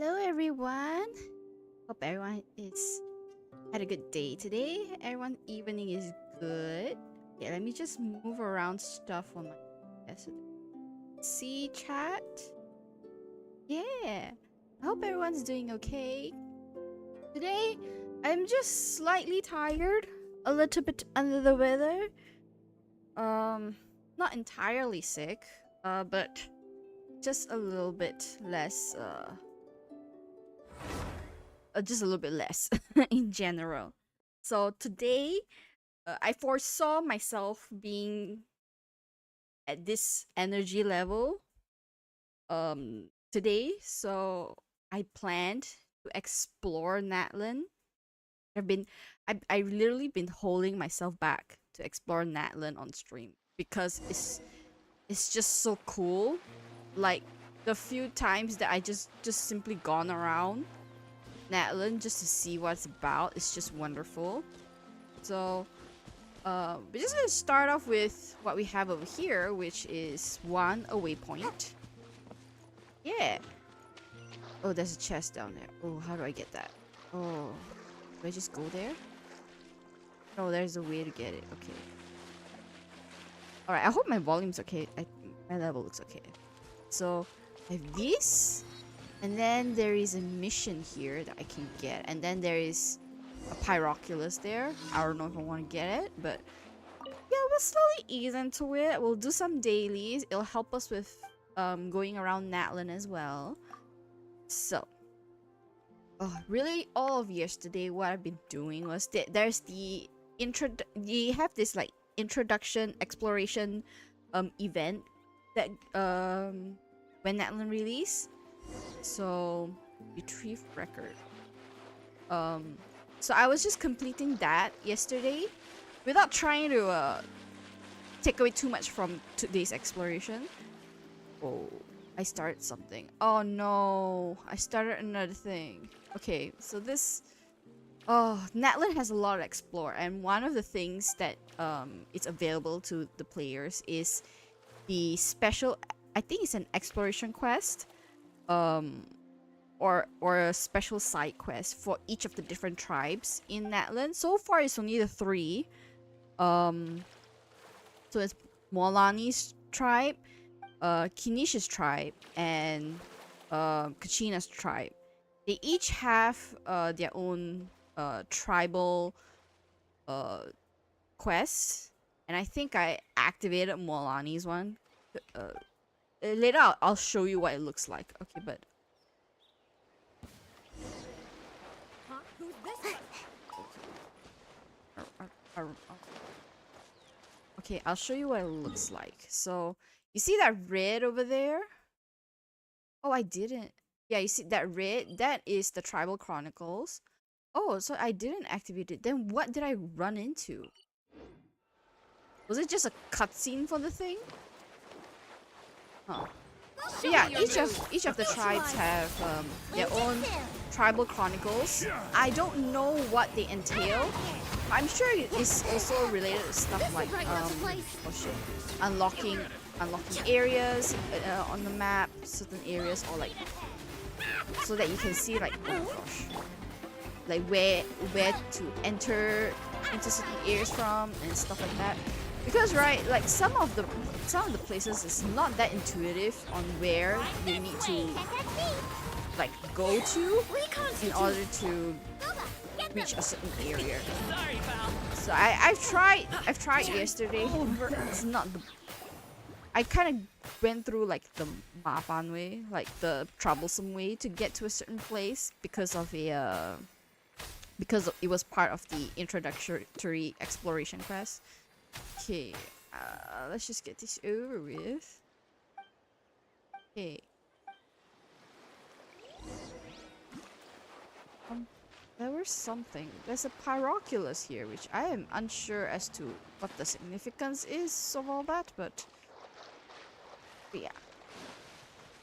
Hello everyone. Hope everyone is had a good day today. Everyone evening is good. Okay, let me just move around stuff on my desk. See chat. Yeah. I hope everyone's doing okay. Today I'm just slightly tired, a little bit under the weather. Not entirely sick, but just a little bit less just a little bit less in general. So today, I foresaw myself being at this energy level today, so I planned to explore Natlan. I've been I literally been holding myself back to explore Natlan on stream because it's just so cool. Like the few times that I just simply gone around Natlan just to see what it's about. It's just wonderful. So, we're just gonna start off with what we have over here, which is a waypoint. Yeah. Oh, there's a chest down there. Oh, how do I get that? Oh, do I just go there? Oh, there's a way to get it. Okay. Alright, I hope my volume's okay. My level looks okay. So, I have this. And then there is a mission here that I can get. And then there is a Pyroculus there. I don't know if I want to get it, but yeah, we'll slowly ease into it. We'll do some dailies. It'll help us with going around Natlan as well. So, really all of yesterday what I've been doing was there's the you have this like introduction exploration event that when Natlan release. So retrieve record. So I was just completing that yesterday without trying to take away too much from today's exploration. Oh, I started something. Oh no, I started another thing. Okay, so this Natlan has a lot to explore, and one of the things that is available to the players is the special, I think it's an exploration quest, or a special side quest for each of the different tribes in Natlan. So far it's only the 3. So it's Molani's tribe, Kinish's tribe, and Kachina's tribe. They each have their own tribal quests, and I think I activated Molani's one. Later I'll show you what it looks like. Okay, but Huh? Who's this? okay, I'll show you what it looks like. So you see that red over there? Oh, I didn't. Yeah, you see that red? That is the Tribal Chronicles. Oh, so I didn't activate it. Then what did I run into? Was it just a cutscene for the thing? Huh. But yeah, each of the tribes have their own tribal chronicles. I don't know what they entail. I'm sure it's also related to stuff like oh shit, unlocking areas on the map, certain areas, or like so that you can see like oh gosh, like where to enter into certain areas from and stuff like that. Because right, like some of the places is not that intuitive on where you need to like go to in order to reach a certain area. So I've tried yesterday. It's not the I kind of went through like the mafan way, like the troublesome way to get to a certain place because of a because it was part of the introductory exploration quest. Okay, let's just get this over with. Okay. There was something. There's a Pyroculus here, which I am unsure as to what the significance is of all that, but yeah.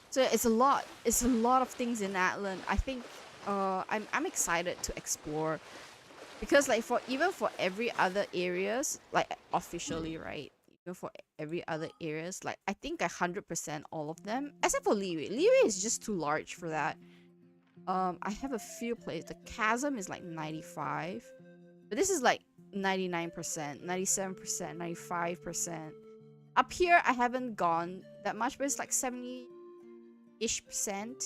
So it's a lot. It's a lot of things in Natlan. I think I'm excited to explore. Because like even for every other areas, like officially, right? Even for every other areas, like I think 100% all of them, except for Liwi. Liwi is just too large for that. I have a few places. The chasm is like 95, but this is like 99%, 97%, 95%. Up here, I haven't gone that much, but it's like 70-ish percent.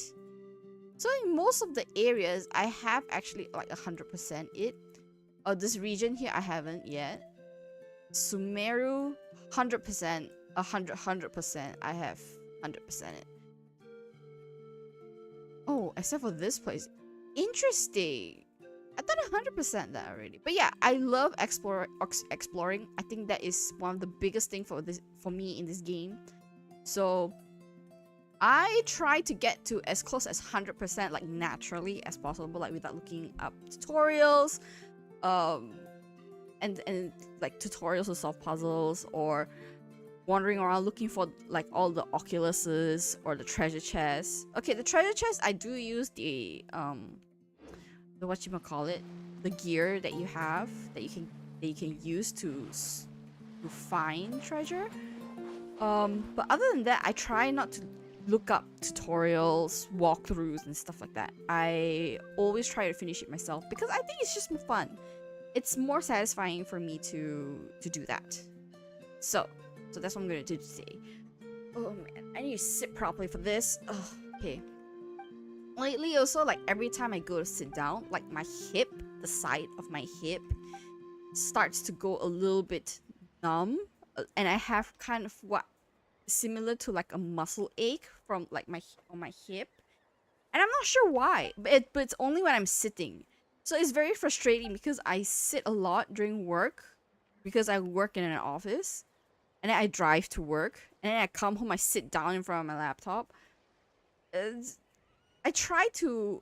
So in most of the areas, I have actually like 100% it. This region here, I haven't yet. Sumeru, 100%, 100%. I have 100% it. Oh, except for this place. Interesting. I thought I 100% that already. But yeah, I love exploring. I think that is one of the biggest thing for me in this game. So I try to get to as close as 100% like naturally as possible, like without looking up tutorials, and like tutorials to solve puzzles, or wandering around looking for like all the oculuses or the treasure chests. Okay, the treasure chest, I do use the whatchamacallit, the gear that you have that you can use to find treasure. But other than that, I try not to look up tutorials, walkthroughs, and stuff like that. I always try to finish it myself because I think it's just more fun. It's more satisfying for me to do that. So that's what I'm gonna do today. Oh man, I need to sit properly for this. Oh, okay. Lately also, like every time I go to sit down, like my hip, the side of my hip starts to go a little bit numb, and I have kind of what similar to like a muscle ache from like on my hip, and I'm not sure why, but it's only when I'm sitting. So it's very frustrating because I sit a lot during work because I work in an office, and then I drive to work, and then I come home, I sit down in front of my laptop. I try to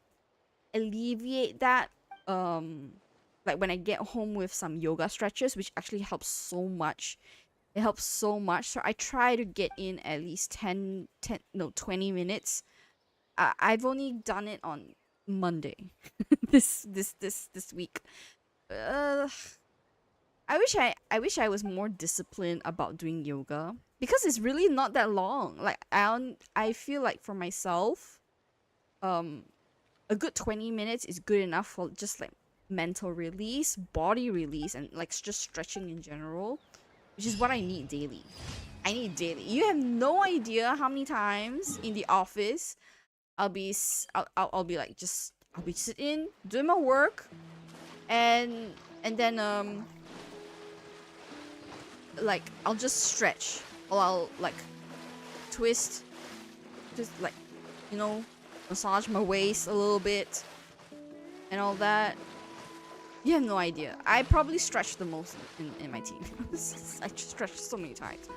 alleviate that like when I get home with some yoga stretches, which actually helps so much. It helps so much. So I try to get in at least 20 minutes. I've only done it on Monday this week. I wish I was more disciplined about doing yoga because it's really not that long. Like I feel like for myself, a good 20 minutes is good enough for just like mental release, body release, and like just stretching in general, which is what I need daily. I need daily. You have no idea how many times in the office I'll be like I'll be sitting doing my work, and then like I'll just stretch, or I'll like twist, just like, you know, massage my waist a little bit and all that. You have no idea. I probably stretch the most in my team. I just stretched so many times.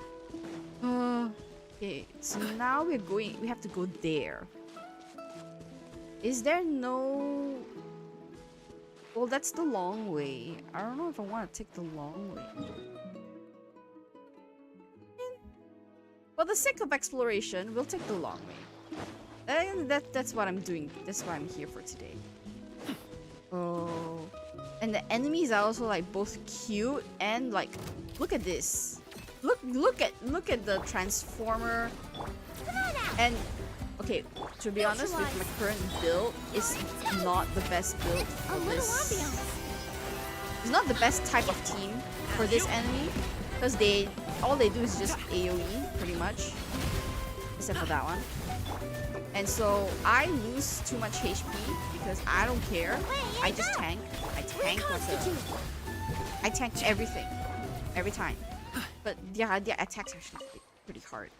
Okay, so now we have to go there. Is there no... Well, that's the long way. I don't know if I want to take the long way. For the sake of exploration, we'll take the long way. And that's what I'm doing. That's what I'm here for today. Oh, and the enemies are also like both cute and like, look at this. Look at the transformer. And okay, to be honest, with my current build, it's not the best build for this. It's not the best type of team for this enemy because all they do is just AoE pretty much, except for that one. And so I lose too much HP because I don't care. I just tank. I tank everything every time. But yeah, their attacks are actually pretty hard.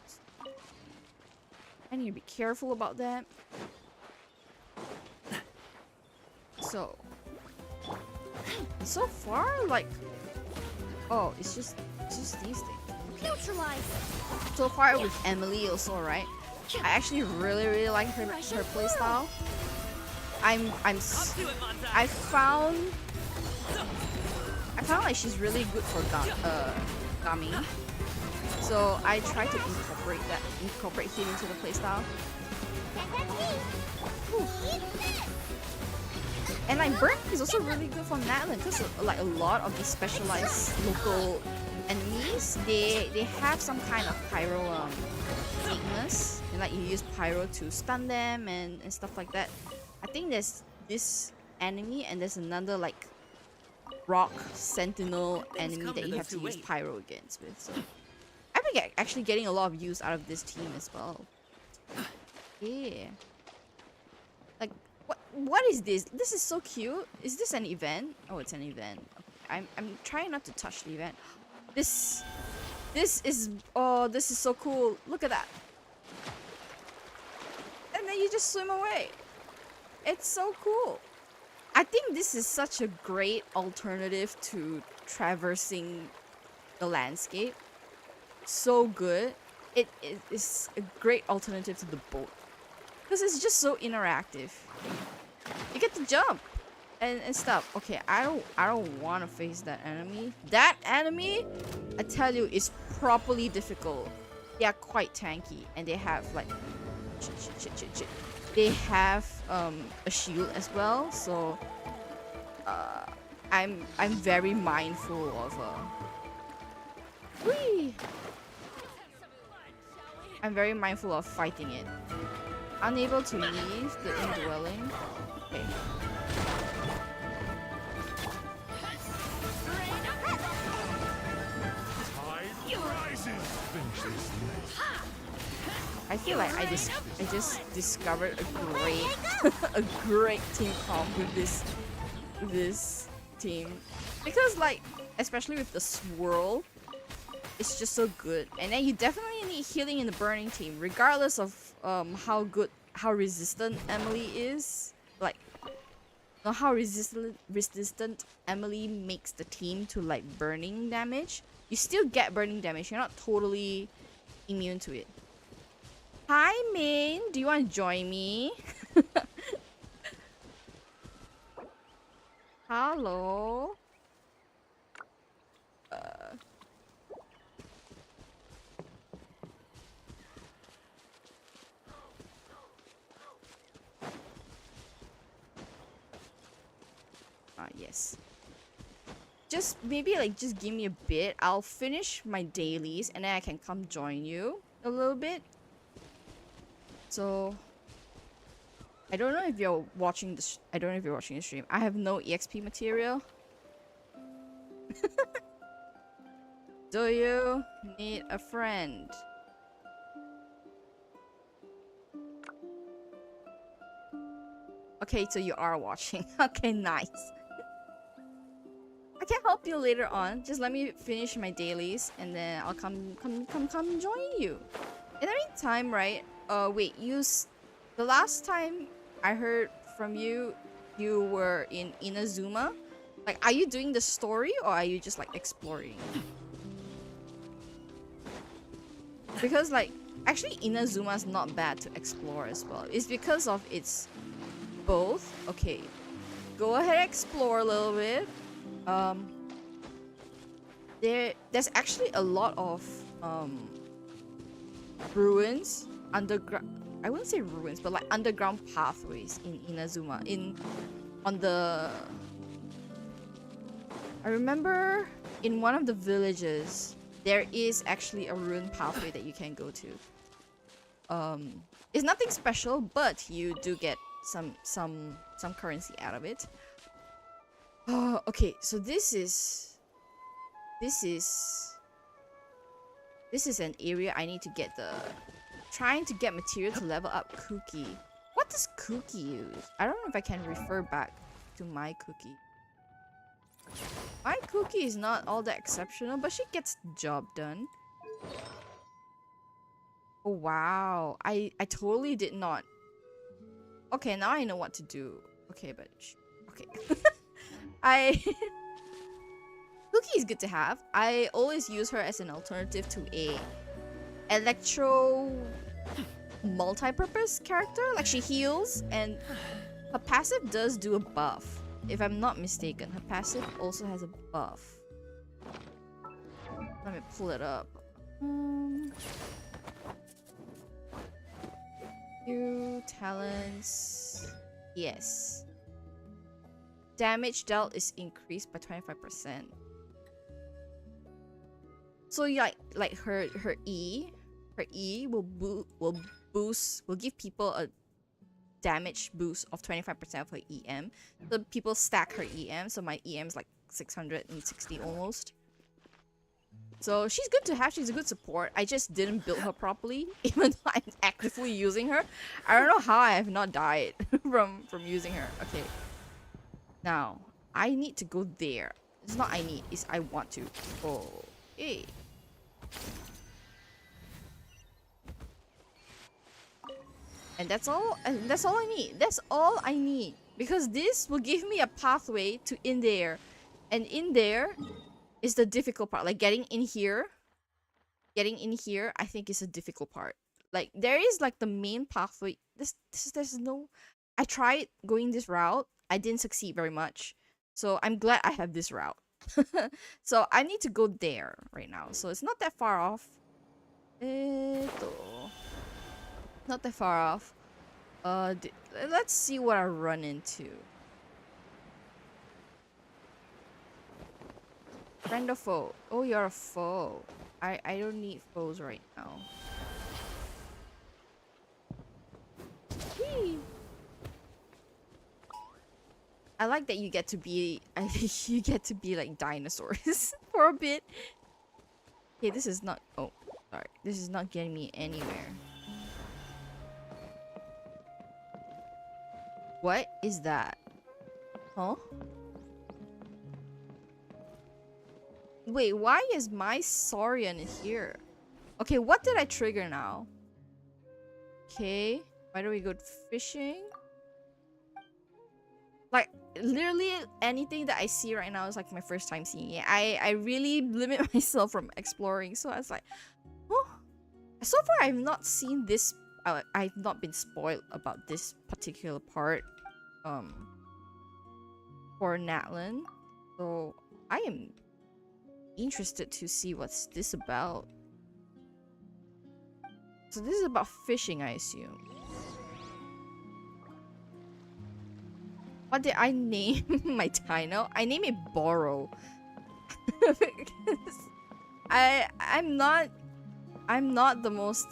I need to be careful about that. So far, like, oh, it's just these things. Okay. So far with Emily also, right? I actually really like her playstyle. I found like she's really good for Gami. So I try to incorporate him into the playstyle. And like Burn is also really good for Natlan because like a lot of these specialized local enemies, they have some kind of pyro weakness, and like you use pyro to stun them and stuff like that. I think there's this enemy and there's another like rock sentinel enemy that you have to use pyro against with. So I've been actually getting a lot of use out of this team as well. Yeah. Like what is this? This is so cute. Is this an event? Oh, it's an event. Okay. I'm trying not to touch the event. This is so cool. Look at that. And then you just swim away. It's so cool. I think this is such a great alternative to traversing the landscape. So good. It is a great alternative to the boat. Because it's just so interactive. You get to jump and stuff. Okay, I don't want to face that enemy. That enemy, I tell you, is properly difficult. They are quite tanky and they have like shit. They have a shield as well, so I'm very mindful of whee! I'm very mindful of fighting it. Unable to leave the indwelling. Okay. I feel like I just discovered a great a great team comp with this team, because like especially with the swirl, it's just so good. And then you definitely need healing in the burning team, regardless of how resistant Emily is. Like, how resistant Emily makes the team to like burning damage. You still get burning damage. You're not totally immune to it. Hi, Min. Do you want to join me? Hello. Yes. Just maybe like just give me a bit. I'll finish my dailies and then I can come join you a little bit. So I don't know if you're watching this. I don't know if you're watching the stream. I have no EXP material. Do you need a friend? Okay, so you are watching. Okay, nice. I can help you later on. Just let me finish my dailies and then I'll come join you. In the meantime, right? Wait, the last time I heard from you, you were in Inazuma. Like, are you doing the story or are you just like exploring? Because like, actually Inazuma is not bad to explore as well. It's because of its both. Okay, go ahead and explore a little bit. There's actually a lot of ruins underground. I wouldn't say ruins, but like underground pathways in Inazuma. I remember in one of the villages there is actually a ruin pathway that you can go to. It's nothing special, but you do get some currency out of it. Okay, so this is an area I need to get trying to get material to level up Cookie. What does Cookie use? I don't know if I can refer back to my Cookie. My Cookie is not all that exceptional, but she gets the job done. Oh wow, I totally did not. Okay, now I know what to do. Okay, but okay. Cookie is good to have. I always use her as an alternative to a electro multi-purpose character. Like, she heals and her passive does do a buff. If I'm not mistaken, her passive also has a buff. Let me pull it up. Few talents. Yes. Damage dealt is increased by 25%. So yeah, like her E will boost, will give people a damage boost of 25% of her EM. So people stack her EM. So my EM is like 660 almost. So she's good to have. She's a good support. I just didn't build her properly, even though I'm actively using her. I don't know how I have not died from using her. Okay. Now, I need to go there. It's not I need, it's I want to. Oh, hey. And that's all. And that's all I need. That's all I need. Because this will give me a pathway to in there. And in there is the difficult part. Like getting in here. Getting in here, I think is a difficult part. Like there is like the main pathway. There's no. I tried going this route. I didn't succeed very much. So I'm glad I have this route. So I need to go there right now. So it's not that far off. Not that far off. Let's see what I run into. Friend or foe? Oh, you're a foe. I don't need foes right now. Whee! I like that you get to be you get to be like dinosaurs for a bit. Okay, this is not sorry. This is not getting me anywhere. What is that? Huh? Wait, why is my Saurian here? Okay, what did I trigger now? Okay, why do we go fishing? Like, literally anything that I see right now is like my first time seeing it. I really limit myself from exploring, so I was like, oh. So far, I've not seen this. I've not been spoiled about this particular part. For Natlan, so I am interested to see what's this about. So this is about fishing, I assume. What did I name my dino? I name it Borrow. Because I'm not the most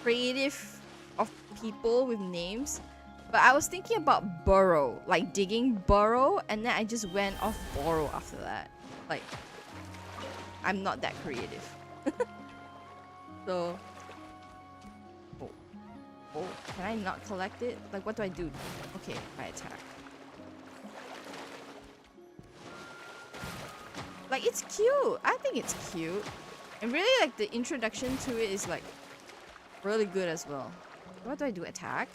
creative of people with names. But I was thinking about burrow, like digging burrow, and then I just went off borrow after that. Like, I'm not that creative. So, oh, can I not collect it? Like, what do I do? Okay, I attack. Like, it's cute. I think it's cute. And really, like, the introduction to it is, like, really good as well. What do I do? Attack?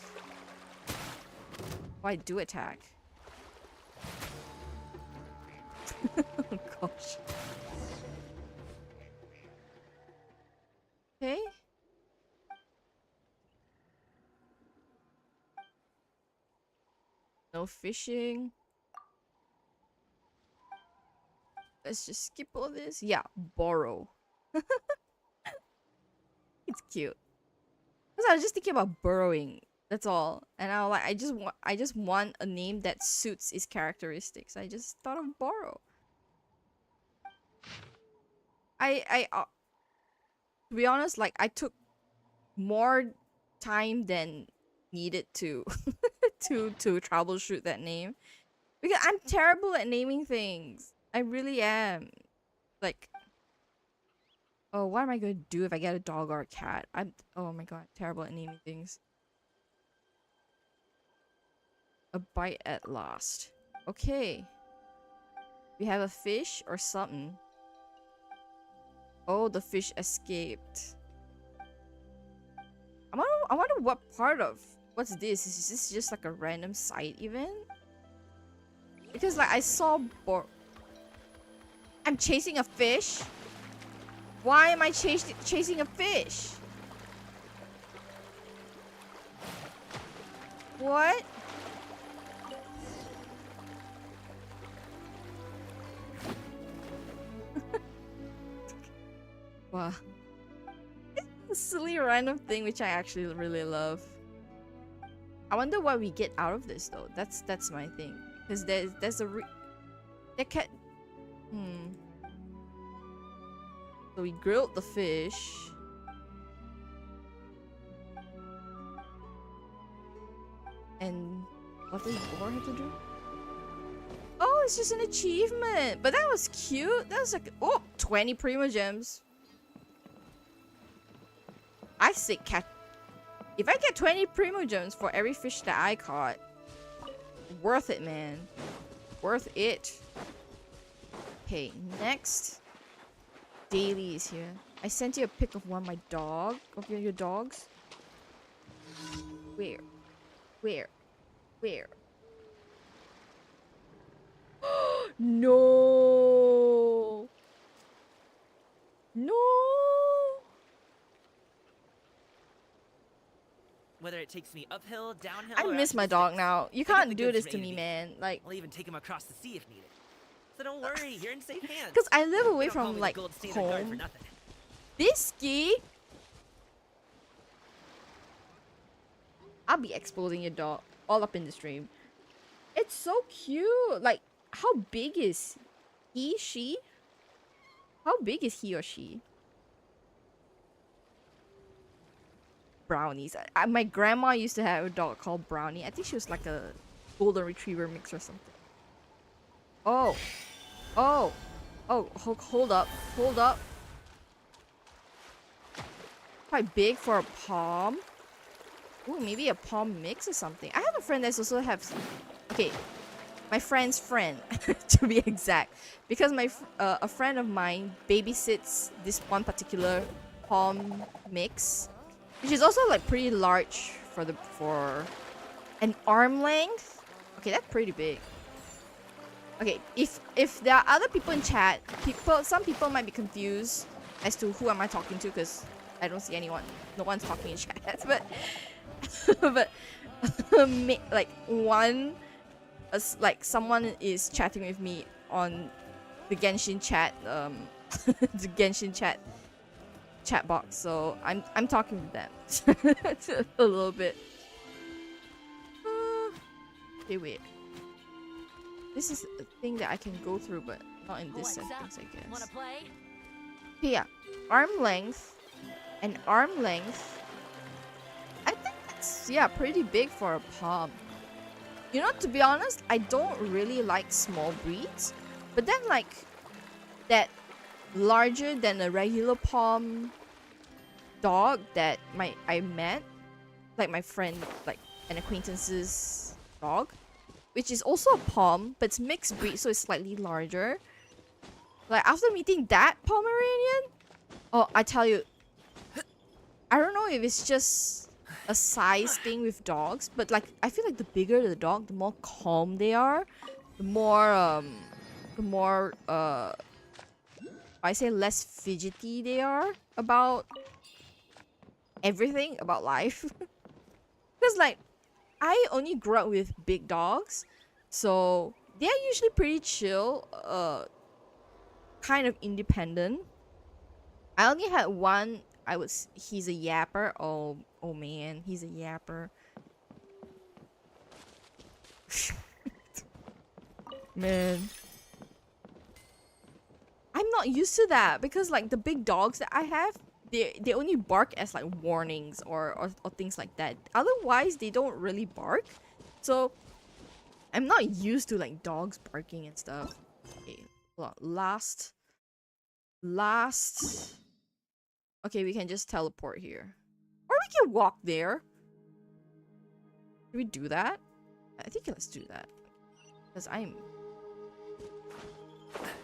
Oh, I do attack. Oh gosh. Okay. No fishing. Let's just skip all this. Yeah, borrow. It's cute. Because I was just thinking about burrowing. That's all. And I was like, I just want a name that suits its characteristics. I just thought of borrow. To be honest, like I took more time than needed to to troubleshoot that name. Because I'm terrible at naming things. I really am. Like, oh, what am I gonna do if I get a dog or a cat? Oh my god, terrible at naming things. A bite at last. Okay. We have a fish or something. Oh, the fish escaped. I wonder what part of... What's this? Is this just like a random side event? Because like I saw... I'm chasing a fish? Why am I chasing a fish? What? Wow. It's a silly random thing which I actually really love. I wonder what we get out of this though. That's my thing. Because there's a there can So we grilled the fish. And what does Boar have to do? Oh, it's just an achievement. But that was cute. That was like, oh, 20 Primo Gems. I say catch. If I get 20 Primo Gems for every fish that I caught, worth it, man. Worth it. Okay, next. Daily is here. I sent you a pic of one of my dog, of your dogs. Where? Where? Where? No! No! Whether it takes me uphill, downhill, I or miss after my the dog sticks, now. You I get can't the do goods this ready to me, eat. man. Like, I'll even take him across the sea if needed. So don't worry, you're in safe hands. because I live away They don't call from me the like gold standard guard for home. nothing. Bisky, I'll be exposing your dog all up in the stream. It's so cute. Like, how big is he? She? How big is he or she? Brownies. My grandma used to have a dog called Brownie. I think she was like a golden retriever mix or something. Oh. Oh. Oh, hold up. Hold up. Quite big for a palm. Ooh, maybe a palm mix or something. I have a friend that's also have... Okay, my friend's friend, to be exact. Because a friend of mine babysits this one particular palm mix. Which is also like pretty large for an arm length. Okay, that's pretty big. Okay, if there are other people in chat, some people might be confused as to who am I talking to because I don't see anyone. No one's talking in chat, but but like someone is chatting with me on the Genshin chat, the Genshin chat box. So I'm talking with them a little bit. Okay, wait. This is a thing that I can go through, but not in this settings, I guess. Wanna play? Okay, yeah, arm length and arm length. I think that's pretty big for a palm. You know, to be honest, I don't really like small breeds, but then like that larger than a regular palm dog that I met, like my friend, like an acquaintance's dog, which is also a palm, but it's mixed breed, so it's slightly larger. Like after meeting that Pomeranian, oh, I tell you, I don't know if it's just a size thing with dogs, but like I feel like the bigger the dog, the more calm they are, the more I say less fidgety they are about everything about life. Because like I only grew up with big dogs, so they're usually pretty chill, kind of independent. I only had one. He's a yapper. Oh man, he's a yapper. Man, I'm not used to that because like the big dogs that I have, they only bark as like warnings or things like that. Otherwise, they don't really bark. So I'm not used to like dogs barking and stuff. Okay, hold on. Last. Okay, we can just teleport here, or we can walk there. Can we do that? I think let's do that because I'm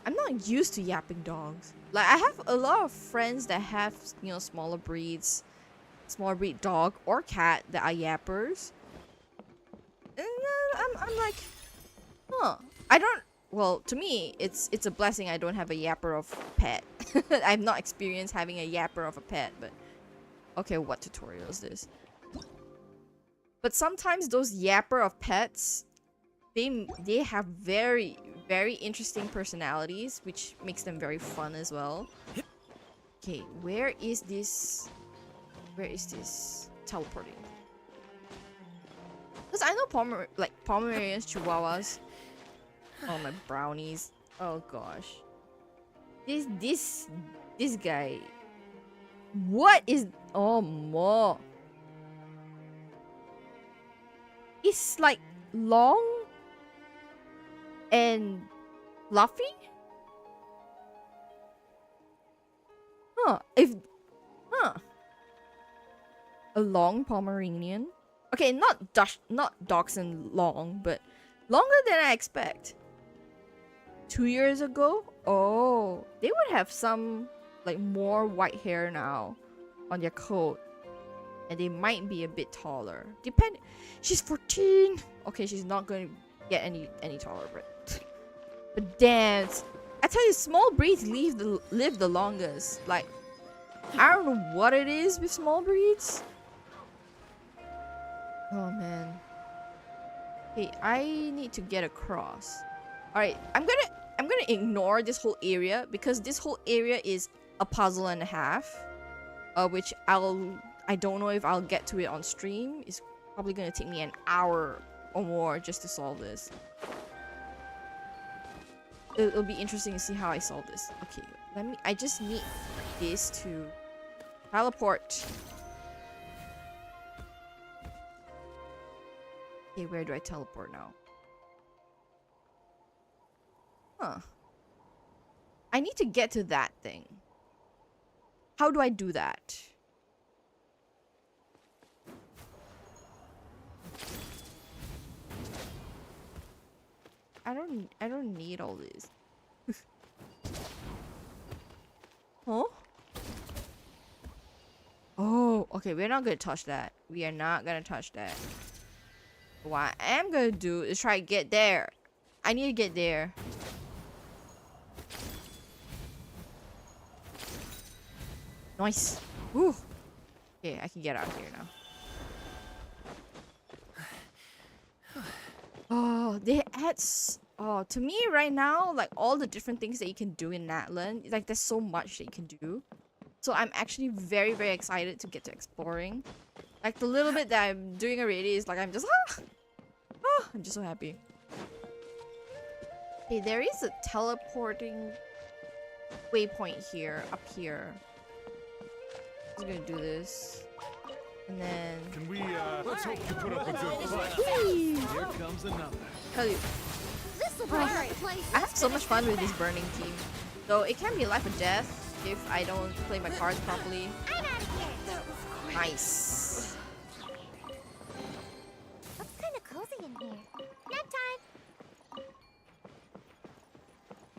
not used to yapping dogs. Like I have a lot of friends that have, you know, smaller breed dog or cat that are yappers. And I'm like, huh. I don't. Well, to me, it's a blessing I don't have a yapper of pet. I've not experienced having a yapper of a pet, but okay, what tutorial is this? But sometimes those yapper of pets, they have very interesting personalities, which makes them very fun as well. Okay, where is this teleporting? Because I know Pomeranians, Chihuahuas. Oh, my brownies. Oh gosh. This guy. What is... Oh, mo. It's like long and fluffy. Huh. Huh. A long Pomeranian. Okay, not dachshund long, but longer than I expect. 2 years ago? Oh, they would have some like more white hair now on their coat. And they might be a bit taller. She's 14. Okay, she's not going to get any taller, but damn, I tell you, small breeds live the longest. Like, I don't know what it is with small breeds. Oh man. Hey, I need to get across. All right, I'm gonna ignore this whole area because this whole area is a puzzle and a half, which I don't know if I'll get to it on stream. It's probably gonna take me an hour or more just to solve this. It'll be interesting to see how I solve this. Okay, I just need this to teleport. Okay, where do I teleport now? Huh. I need to get to that thing. How do I do that? I don't need all this. Huh? Oh, okay, we're not gonna touch that. We are not gonna touch that. What I am gonna do is try to get there. I need to get there. Nice. Woo. Okay, I can get out of here now. Oh, they add. Oh, to me right now, like all the different things that you can do in Natlan, like there's so much that you can do. So I'm actually very, very excited to get to exploring. Like the little bit that I'm doing already is like I'm just I'm just so happy. Okay, there is a teleporting waypoint here, up here. I'm just gonna do this. And then... Can we, let's hope you put up a good fight. Here comes another. Tell you, I have so much fun with this burning team. Though it can be life or death if I don't play my cards properly. Nice. Looks kind of cozy in here. Nap time.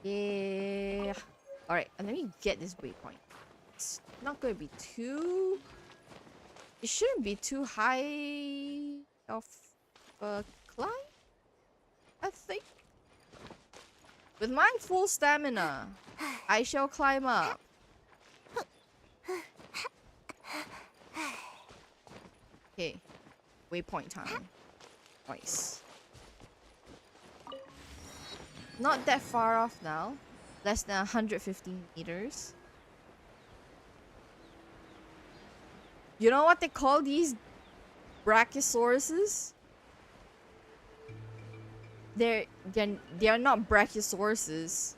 Yeah. Alright, let me get this waypoint. It's not gonna be too... It shouldn't be too high of a climb, I think. With my full stamina, I shall climb up. Okay, waypoint time. Nice. Not that far off now. Less than 115 meters. You know what they call these brachiosauruses? They're not brachiosauruses.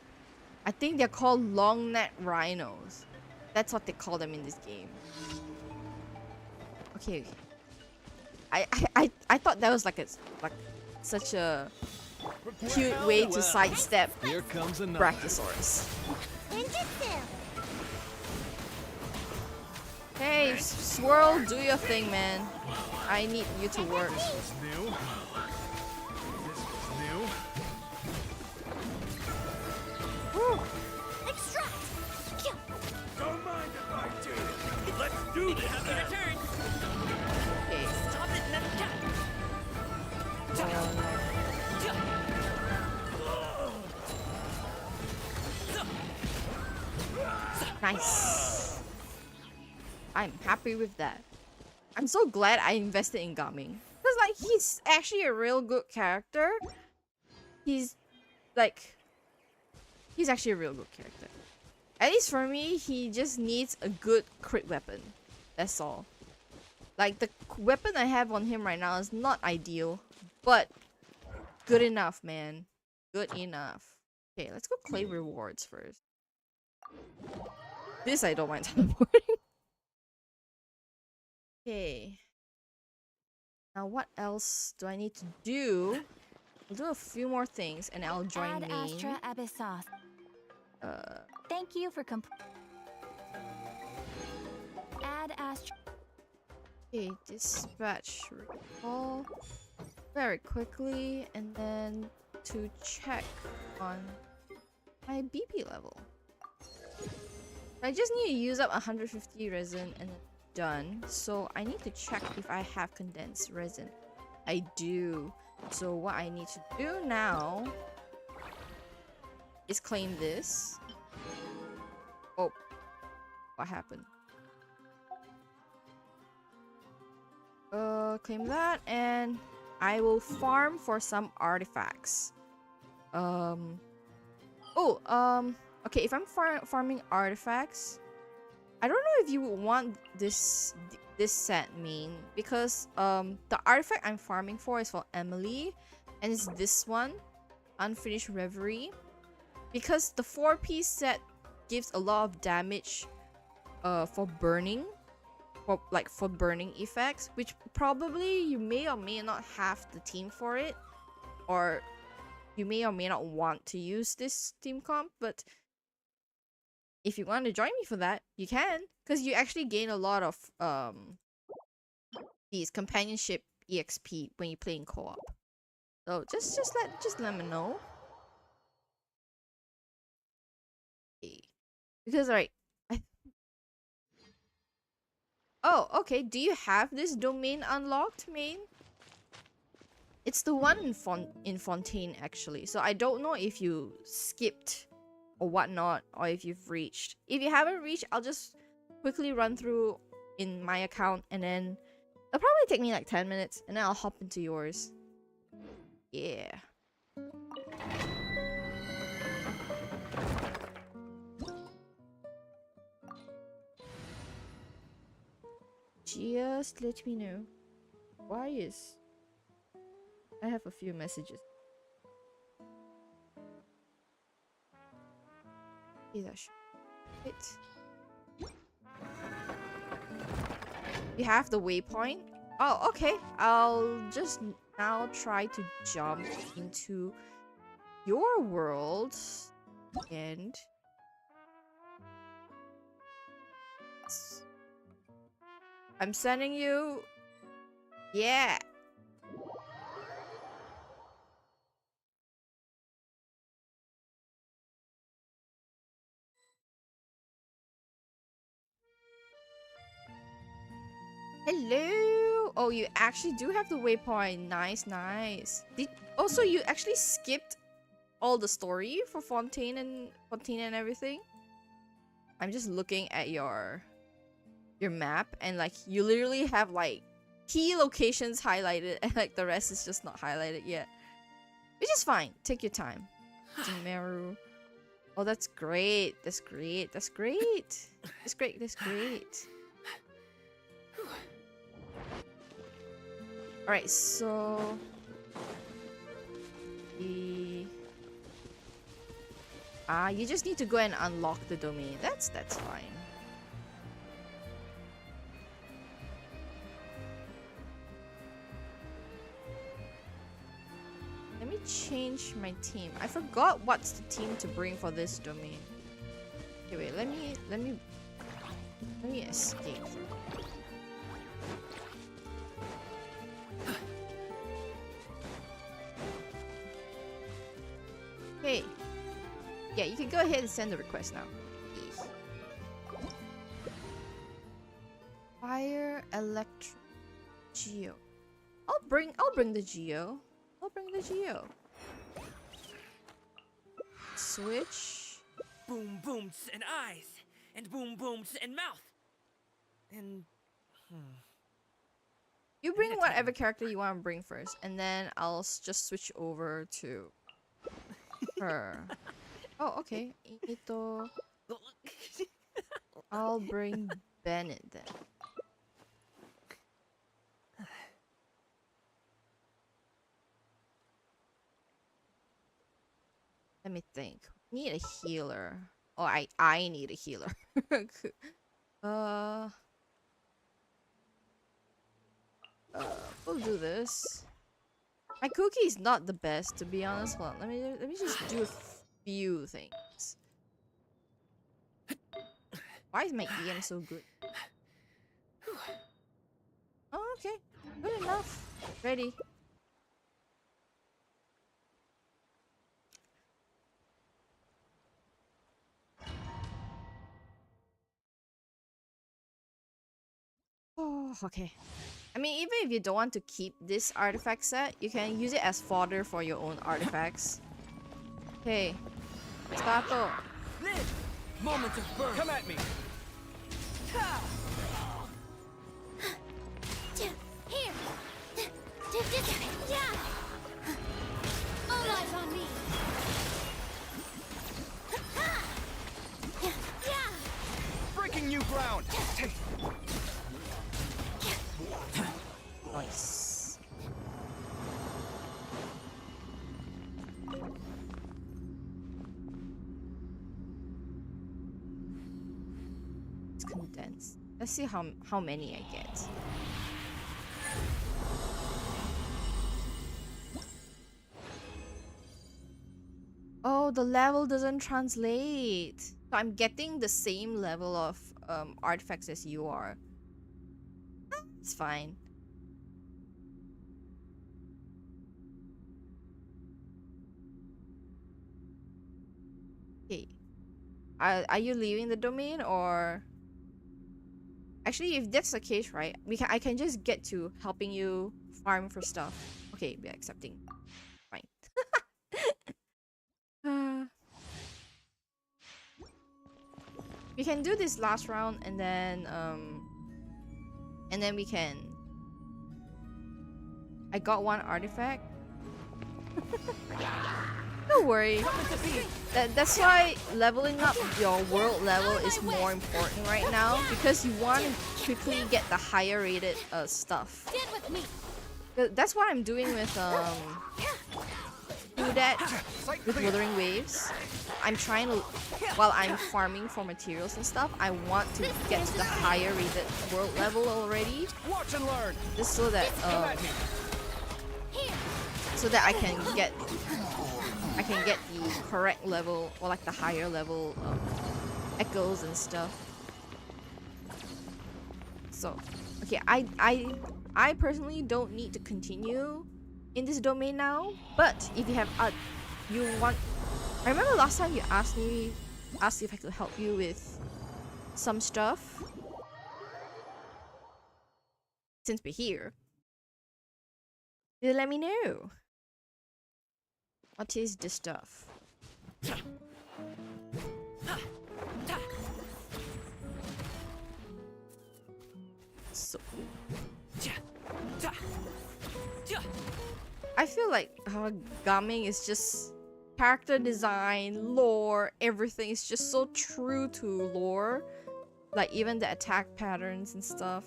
I think they're called long neck rhinos. That's what they call them in this game. Okay. I thought that was like such a cute way to sidestep Here comes another. Brachiosaurus. Hey, Swirl, do your thing, man. I need you to work. This was new. This was new. Woo. Extract. Don't mind if I do. Let's do this. Have your turn. Okay. Stop it, Neptune. Nice. I'm happy with that. I'm so glad I invested in Gaming. Because, like, he's actually a real good character. He's actually a real good character. At least for me, he just needs a good crit weapon. That's all. Like, the weapon I have on him right now is not ideal. But, good enough, man. Good enough. Okay, let's go claim rewards first. This I don't mind teleporting. Okay. Now what else do I need to do? I'll do a few more things and I'll join Ad main. Astra Abyssos. Thank you for Ad Astra. Okay, dispatch recall very quickly, and then to check on my BP level. I just need to use up 150 resin and then done. So I need to check if I have condensed resin. I do. So what I need to do now is claim this. Oh, what happened? Claim that, and I will farm for some artifacts. Okay, if I'm farming artifacts, I don't know if you would want this set main, because the artifact I'm farming for is for Emily, and it's this one, Unfinished Reverie, because the 4-piece set gives a lot of damage for burning, for burning effects, which probably you may or may not have the team for it, or you may or may not want to use this team comp, but if you want to join me for that, you can, because you actually gain a lot of these companionship EXP when you play in co-op. So just let me know. Okay. Because alright. Oh, okay. Do you have this domain unlocked, main? It's the one in Fontaine, actually. So I don't know if you skipped or whatnot, or if you've reached. If you haven't reached, I'll just quickly run through in my account, and then it'll probably take me like 10 minutes, and then I'll hop into yours. Yeah. Just let me know. Why is... I have a few messages. Okay, that should be it. You have the waypoint? Oh, okay. I'll just now try to jump into your world and... I'm sending you... Yeah! Hello! Oh, you actually do have the waypoint. Nice, nice. Also, you actually skipped all the story for Fontaine and everything? I'm just looking at your map, and like you literally have like key locations highlighted, and like the rest is just not highlighted yet. Which is fine. Take your time. Meru. Oh, that's great. That's great. That's great. That's great. That's great. Alright, so... you just need to go and unlock the domain. That's fine. Let me change my team. I forgot what's the team to bring for this domain. Okay, wait, let me escape. Hey. Yeah, you can go ahead and send the request now. Fire, electro, geo. I'll bring the geo. I'll bring the geo. Switch. Boom booms and eyes, and boom booms and mouth, and You bring whatever character you want to bring first, and then I'll just switch over to her. Oh, okay. Ito. I'll bring Bennett then. Let me think. Need a healer. Oh, I need a healer. We'll do this. My cookie is not the best, to be honest. Hold on, let me just do a few things. Why is my EM so good? Oh, okay. Good enough. Ready. Oh, okay. I mean, even if you don't want to keep this artifact set, you can use it as fodder for your own artifacts. Okay. Stato. Live! Moment of birth! Come at me! Here! Yeah! All eyes on me! Yeah! Breaking new ground! Nice. It's condensed. Let's see how many I get. Oh, the level doesn't translate. So I'm getting the same level of artifacts as you are. It's fine. Okay. Are you leaving the domain or? Actually, if that's the case, right? I can just get to helping you farm for stuff. Okay, we're accepting. Fine. We can do this last round and then we can. I got one artifact. Don't worry. That's why leveling up your world level is more important right now, because you want to quickly get the higher rated stuff. Stand with me! That's what I'm doing with do that with Wuthering Waves. I'm trying to, while I'm farming for materials and stuff, I want to get to the higher rated world level already. Watch and learn! Just so that I can get the correct level, or like the higher level echoes and stuff. So, okay, I personally don't need to continue in this domain now, but if you have you want, I remember last time you asked if I could help you with some stuff. Since we're here, you let me know. What is this stuff? So I feel like Gaming is just character design, lore, everything is just so true to lore. Like even the attack patterns and stuff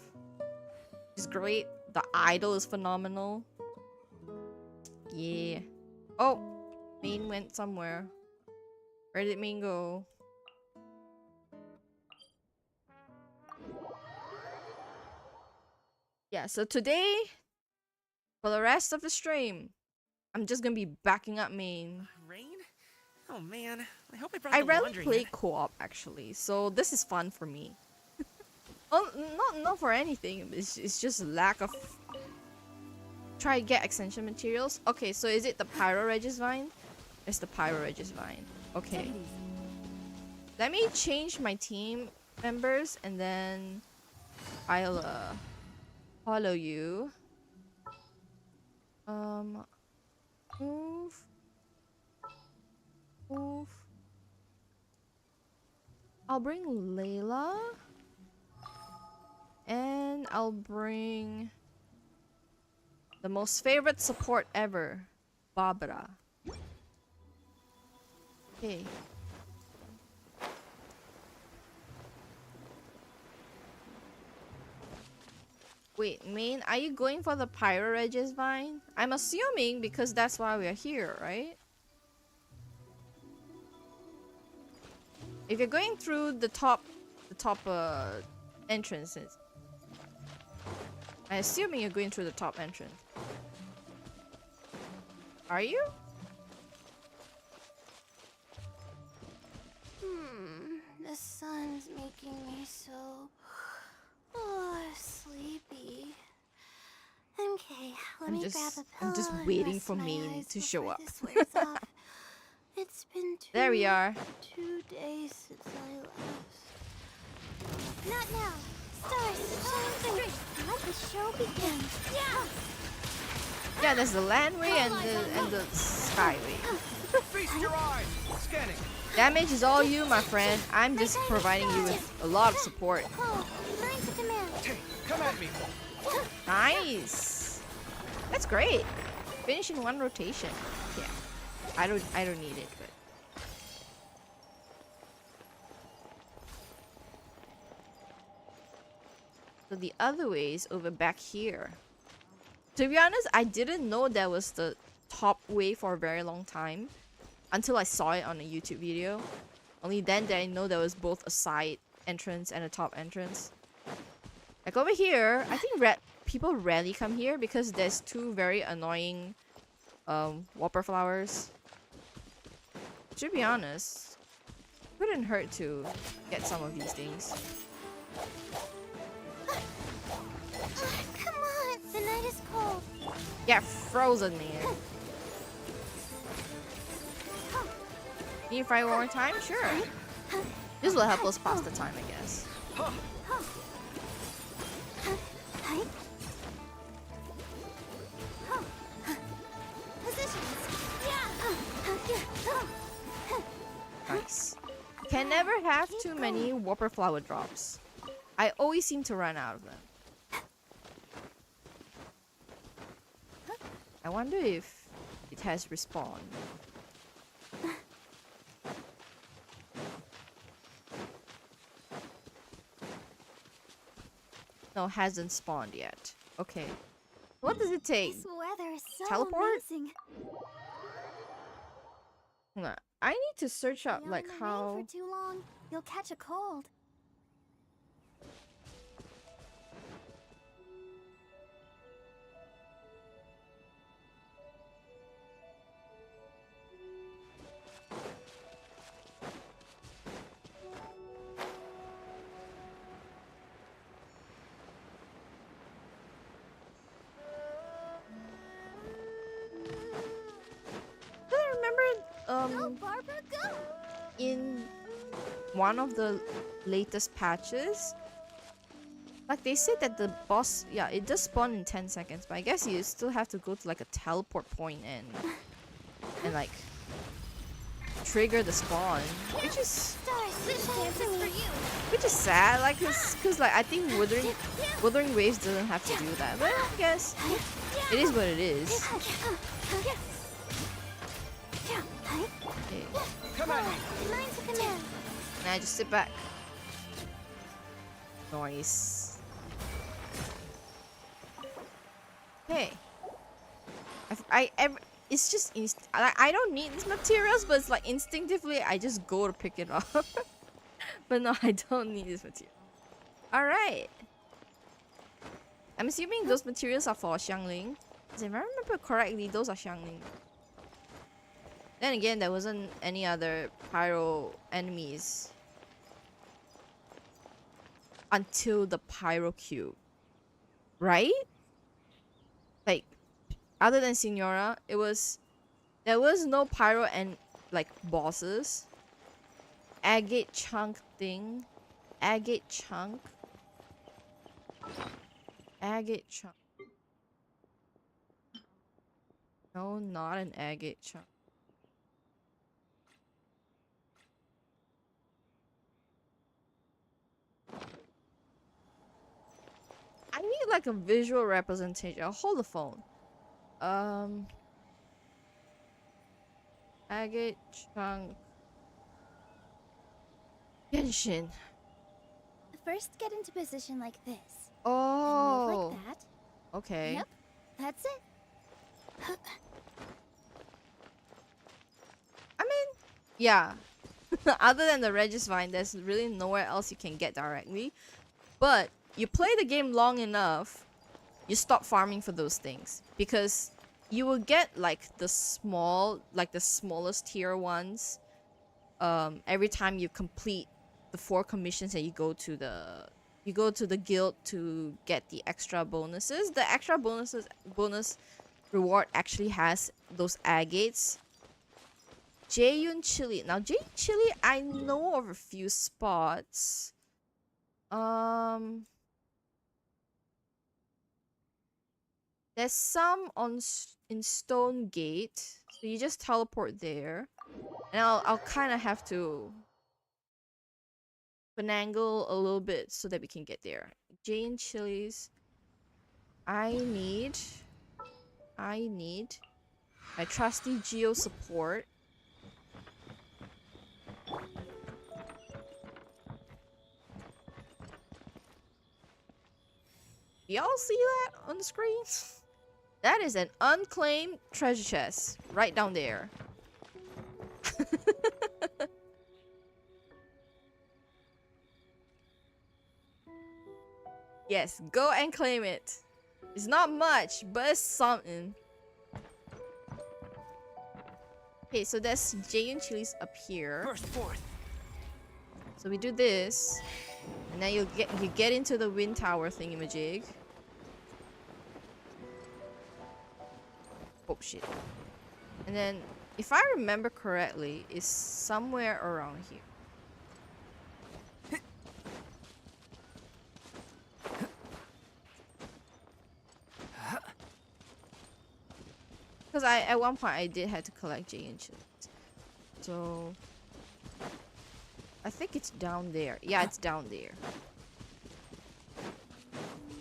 is great. The idol is phenomenal. Yeah. Oh, Main went somewhere. Where did Main go? Yeah, so today, for the rest of the stream, I'm just gonna be backing up Main. Rain? Oh man, I hope I brought I the rarely laundry play in. co-op actually, so this is fun for me. Oh, not for anything. It's just lack of. Try to get extension materials. Okay, so is it the Pyro Regis Vine? It's the Pyro Regis Vine. Okay. Let me change my team members and then I'll follow you. Move. Move. I'll bring Layla. And I'll bring the most favorite support ever, Barbara. Okay. Wait, Main, are you going for the Pyro Regis Vine? I'm assuming because that's why we're here, right? If you're going through the top entrances, I'm assuming you're going through the top entrance. Are you? The sun's making me so sleepy. Okay, let me grab a pillow I'm just and waiting rest for my Main eyes to show before up. this wears off. It's been There we are. 2 days since I last. Not now. Stars, shine through. Let the show begin. Yeah. Yeah, there's the landway and the skyway. Feast your eyes! Scanning! Damage is all you, my friend. I'm just providing you with a lot of support. Oh, lines of command. Hey, come at me! Nice. That's great. Finish in one rotation. Yeah. I don't need it, but so the other way is over back here. To be honest, I didn't know that was the top way for a very long time until I saw it on a YouTube video. Only then did I know there was both a side entrance and a top entrance. Like over here, I think people rarely come here because there's two very annoying whopper flowers. To be honest, couldn't hurt to get some of these things. Come on, the night is cold. Get frozen, man. Need to fight one more time? Sure. This will help us pass the time, I guess. Nice. Can never have too many whopper flower drops. I always seem to run out of them. I wonder if it has respawned. No, hasn't spawned yet. Okay. What does it take? This weather is so Teleport? amazing. Nah, I need to search up Stay like on the rain how. for too long, you'll catch a cold. I remember Go, Barbara, go! in one of the latest patches, like they said that the boss, yeah, it does spawn in 10 seconds, but I guess you still have to go to like a teleport point and like trigger the spawn, which is Stars, this dance is for you. which is sad, like cause like I think Wuthering Waves doesn't have to do that, but I guess it is what it is. Okay. Come at me! Lines of command. Now just sit back. Nice. Hey. It's just I don't need these materials, but it's like instinctively I just go to pick it up. But no, I don't need this material. Alright. I'm assuming those materials are for Xiangling. If I remember correctly, those are Xiangling. Then again, there wasn't any other pyro enemies until the pyro cube, right? Like, other than Signora, there was no pyro and like bosses. Agate chunk thing, agate chunk. No, not an agate chunk. I need like a visual representation. I'll hold the phone. Agate chunk. Genshin. First, get into position like this. Oh. Move like that. Okay. Yep, that's it. I mean, yeah. Other than the Regis Vine, there's really nowhere else you can get directly. But you play the game long enough, you stop farming for those things because you will get like the smallest tier ones every time you complete the 4 commissions and you go to the guild to get the extra bonuses. The extra bonus reward actually has those agates. Jaeyun Chili. Now Jaeyun Chili, I know of a few spots. There's some in Stone Gate, so you just teleport there, and I'll kind of have to finagle a little bit so that we can get there. Jane Chilies. I need my trusty Geo support. Y'all see that on the screen? That is an unclaimed treasure chest right down there. Yes, go and claim it. It's not much, but it's something. Okay, so there's Jaeyun Chilies up here. Burst forth. So we do this, and then you get into the wind tower thingamajig. Oh shit. And then, if I remember correctly, it's somewhere around here. Because at one point I did have to collect Jaeyun Chilies. So I think it's down there. Yeah, it's down there.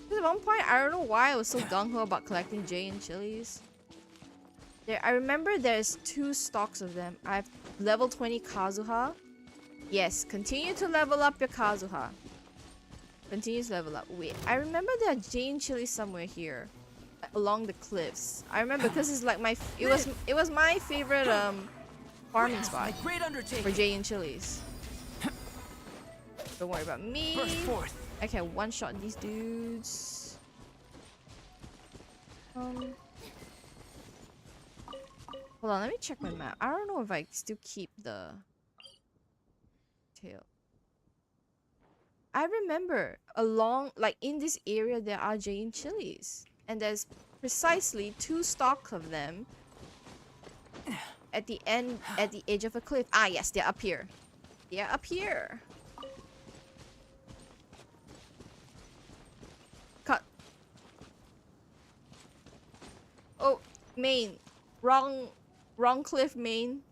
Because at one point I don't know why I was so gung-ho about collecting Jaeyun Chilies. I remember there's 2 stocks of them. I have level 20 Kazuha. Yes, continue to level up your Kazuha. Continue to level up. Wait, I remember there are Jaeyun Chilies somewhere here, along the cliffs. I remember because it's like it was my favorite farming spot Great undertaking. for Jaeyun Chilies. Don't worry about me. Burst forth. I can one-shot these dudes. Hold on, let me check my map. I don't know if I still keep the tail. I remember like in this area there are Jaeyun Chilies, and there's precisely 2 stocks of them at the edge of a cliff. Ah yes, they're up here. They're up here. Cut. Oh, main. Wrong cliff, main.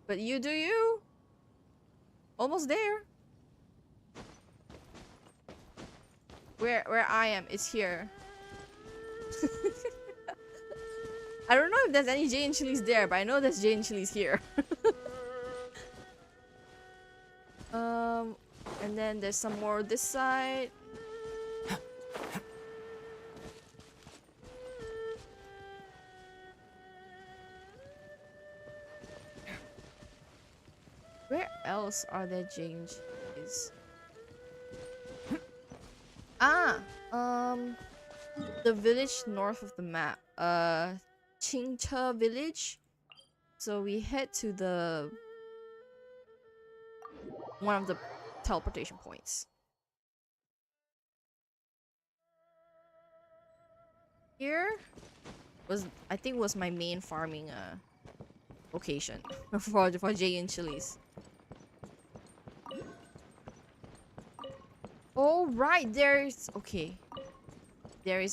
But you do you. Almost there. Where I am, it's here. I don't know if there's any Jaeyun Chilies there, but I know there's Jaeyun Chilies here. And then there's some more this side. Where else are there Jaeyun Chilies? The village north of the map. Qingche village. So we head to one of the teleportation points. Here I think was my main farming location for Jaeyun Chilies. Oh right, there is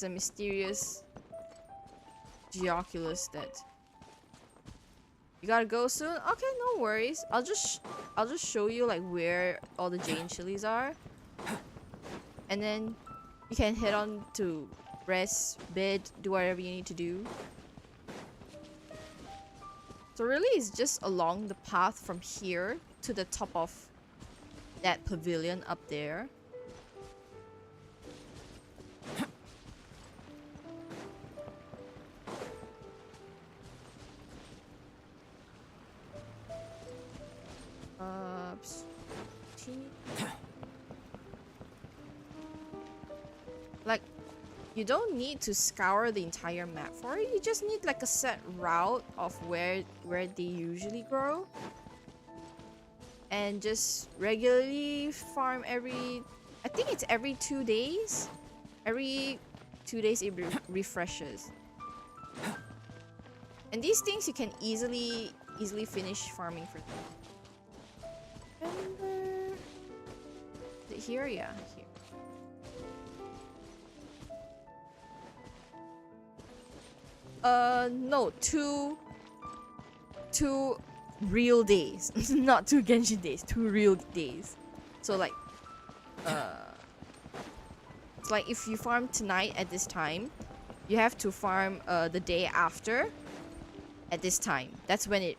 a mysterious Geoculus that you gotta go soon. Okay, no worries. I'll just show you like where all the Jaeyun Chilies are, and then you can head on to rest, bed, do whatever you need to do. So really, it's just along the path from here to the top of that pavilion up there. like, you don't need to scour the entire map for it. You just need like a set route of where they usually grow, and just regularly farm every, I think it's every 2 days. Every 2 days it refreshes. And these things you can easily finish farming for them. Remember? Is it here? Yeah, here. No, two real days. Not 2 Genshin days, 2 real days. So like, it's like if you farm tonight at this time, you have to farm the day after at this time. That's when it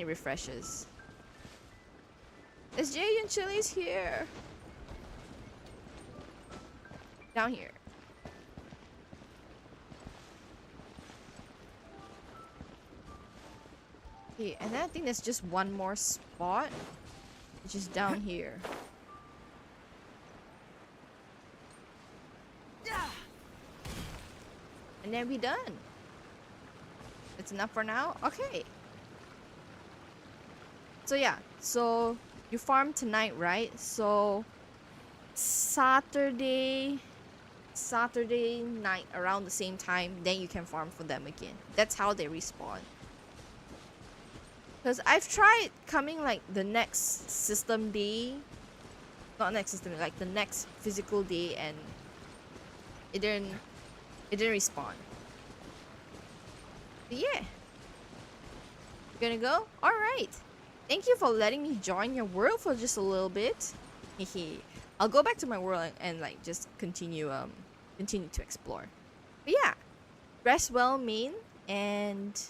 refreshes. There's Jay and Chili's here. Down here. Okay, and then I think there's just one more spot, which is down here. And then we're done. That's enough for now? Okay. So yeah, so you farm tonight, right? So Saturday night around the same time, then you can farm for them again. That's how they respawn. Because I've tried coming like the next system day, not next system, like the next physical day, and it didn't respawn. But yeah, you gonna go? All right. Thank you for letting me join your world for just a little bit. I'll go back to my world and like just continue to explore. But yeah, rest well, main, and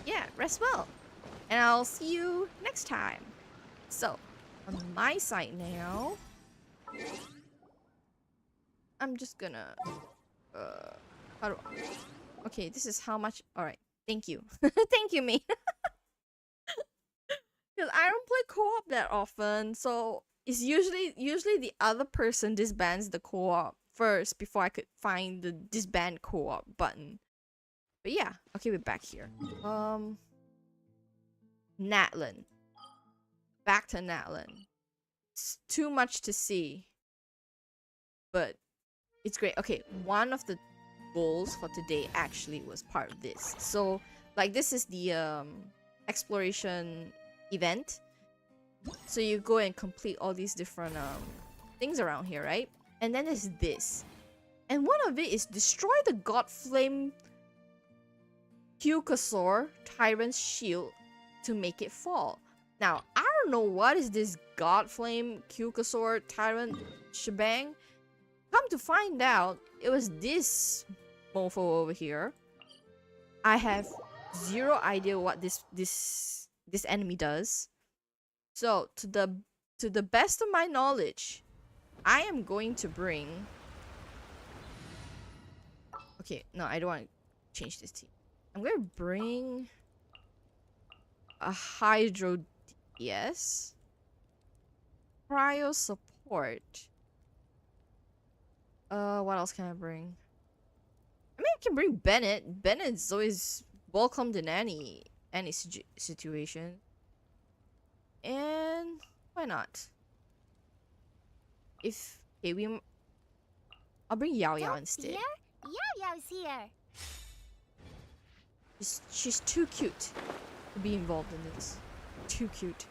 yeah, rest well. And I'll see you next time. So, on my side now, I'm just gonna how do I, okay, this is how much. All right, thank you. Thank you, me. Because I don't play co-op that often, so it's usually the other person disbands the co-op first before I could find the disband co-op button. But yeah, okay, we're back here. Natlan. Back to Natlan. It's too much to see, but it's great. Okay, one of the goals for today actually was part of this. So, like, this is the exploration event. So you go and complete all these different things around here, right? And then there's this. And one of it is destroy the God Flame Cucosaur Tyrant's shield to make it fall. Now, I don't know what is this God Flame Cucosaur Tyrant shebang. Come to find out, it was this mofo over here. I have zero idea what this enemy does. So, to the best of my knowledge, I am going to bring. Okay, no, I don't want to change this team. I'm going to bring a Hydro DS. Cryo support. What else can I bring? I mean, I can bring Bennett. Bennett's always welcomed in any situation. And why not? I'll bring Yao Yao instead. Here? Yao Yao's here. She's too cute to be involved in this. Too cute.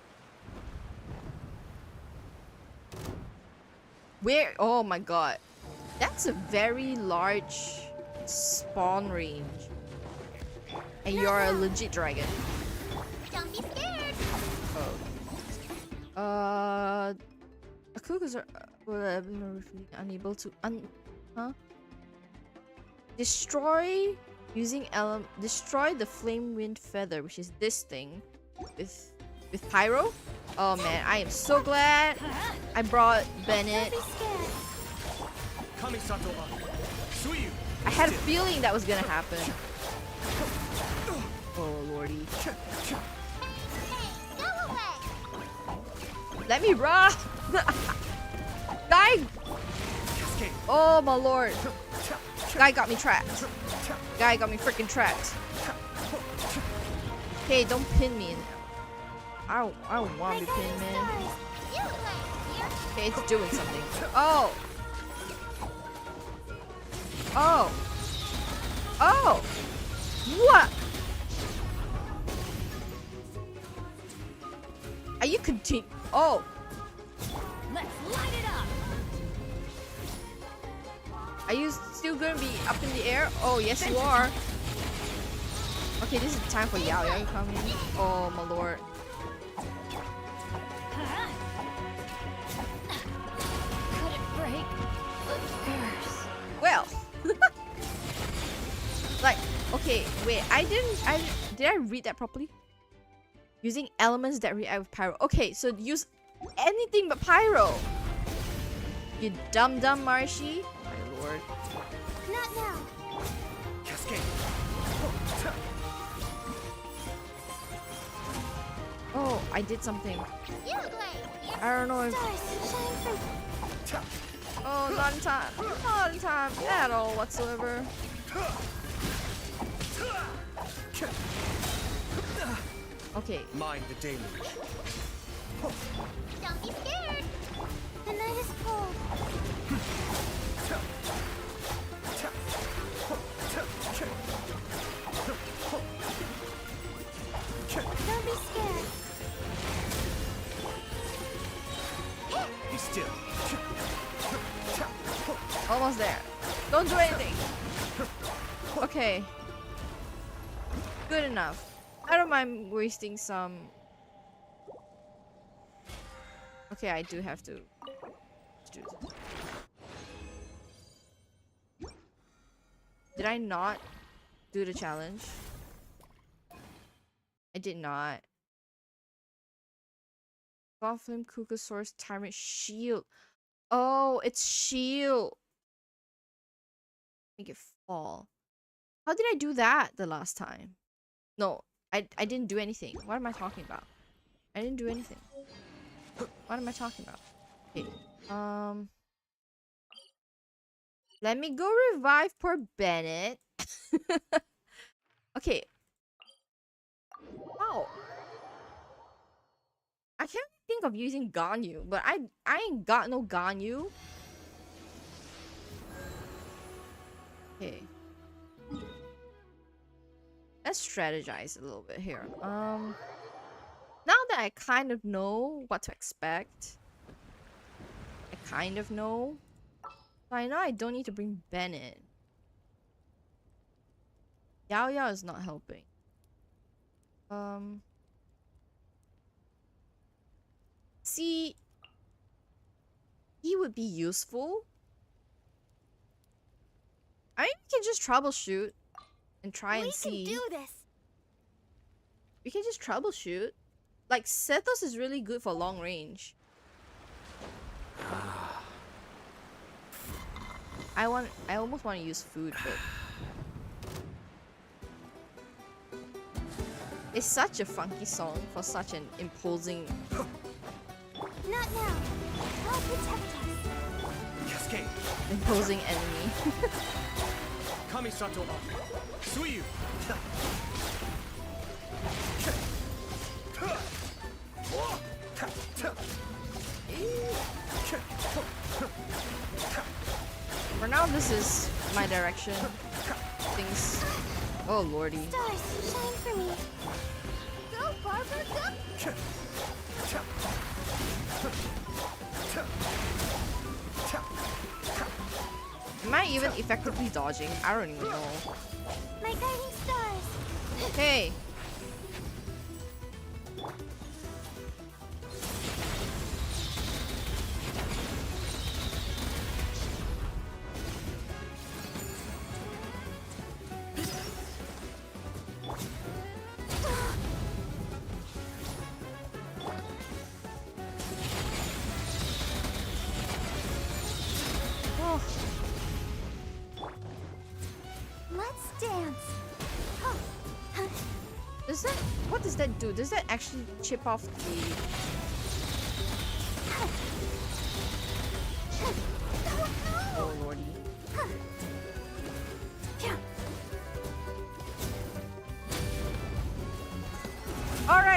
Where? Oh my god. That's a very large spawn range. And you're a legit dragon. Don't be scared. Oh. Akukas are unable to destroy using destroy the flame wind feather, which is this thing with pyro. Oh man, I am so glad I brought Bennett. I had a feeling that was gonna happen. Oh lordy. Go away. Let me run! Die! Cascade. Oh my lord. Guy got me trapped. Guy got me freaking trapped. Hey, don't pin me in there. I don't want to be pinned, man. Okay, it's doing something. Oh! Oh! Oh! What? Are you continue? Oh! Let's light it up. Are you still gonna be up in the air? Oh, yes you are. Okay, this is time for Yao Yao to come in. Oh my lord. Could it break? First. Well. Like, okay, wait, did I read that properly? Using elements that react with pyro. Okay, so use anything but pyro. You dumb Marshy. My lord. Not now. Cascade. Oh, I did something. You glade. I don't know if. Stars shine from. Oh, not in time. Not in time at all whatsoever. Okay. Mind the deluge. Don't be scared. The night is cold. Don't be scared. Be still. Almost there. Don't do anything. Okay. Good enough. I don't mind wasting some. Okay, I do have to do this. Did I not do the challenge? I did not. Gotham Kuka Source Tyrant Shield. Oh, it's shield. Make it fall. How did I do that the last time? No, I didn't do anything. What am I talking about? I didn't do anything. What am I talking about? Okay. Let me go revive poor Bennett. Okay. Wow. I can't think of using Ganyu, but I ain't got no Ganyu. Okay. Let's strategize a little bit here. Now that I kind of know what to expect, I kind of know. So I know I don't need to bring Bennett. Yao Yao is not helping. See, he would be useful. I mean, we can just troubleshoot and try and see. We can do this. We can just troubleshoot. Like, Sethos is really good for long range. I almost want to use food, but it's such a funky song for such an imposing. Not now. I'll protect us. Cascade. Imposing enemy. Kamisato. Suiyu. For now, this is my direction. Things. Oh lordy. Stars, shine for me. Go, Barbara, go! Am I even effectively dodging? I don't even know. My guiding stars. Hey. Let's dance. Does that? What does that do? Does that actually chip off the?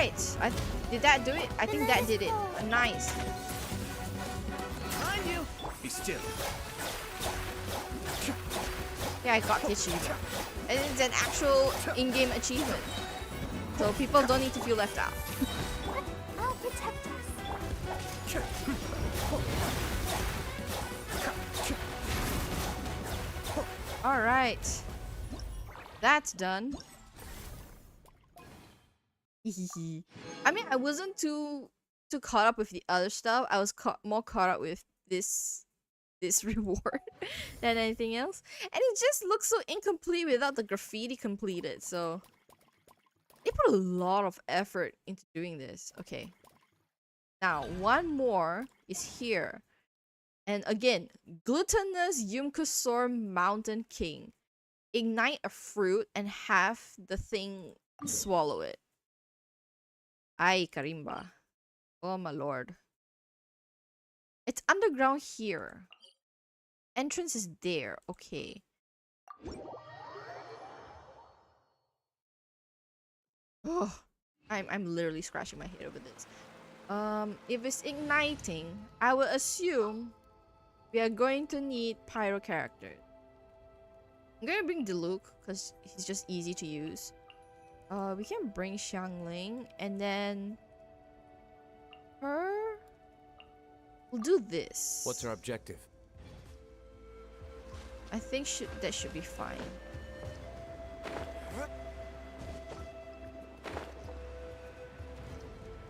right. Did that do it? I think that did it. Nice. Behind you. Be still. Yeah, I got the achievement. And it's an actual in-game achievement. So people don't need to feel left out. I'll protect us. Alright. That's done. I mean, I wasn't too caught up with the other stuff. I was more caught up with this reward than anything else. And it just looks so incomplete without the graffiti completed. So they put a lot of effort into doing this. Okay. Now, one more is here. And again, Glutinous Yumkusor Mountain King. Ignite a fruit and have the thing swallow it. Ay, Karimba. Oh my lord. It's underground here. Entrance is there. Okay. Oh, I'm literally scratching my head over this. If it's igniting, I will assume we are going to need pyro character. I'm gonna bring Diluc because he's just easy to use. We can bring Xiangling and then her. We'll do this. What's our objective? I think that should be fine.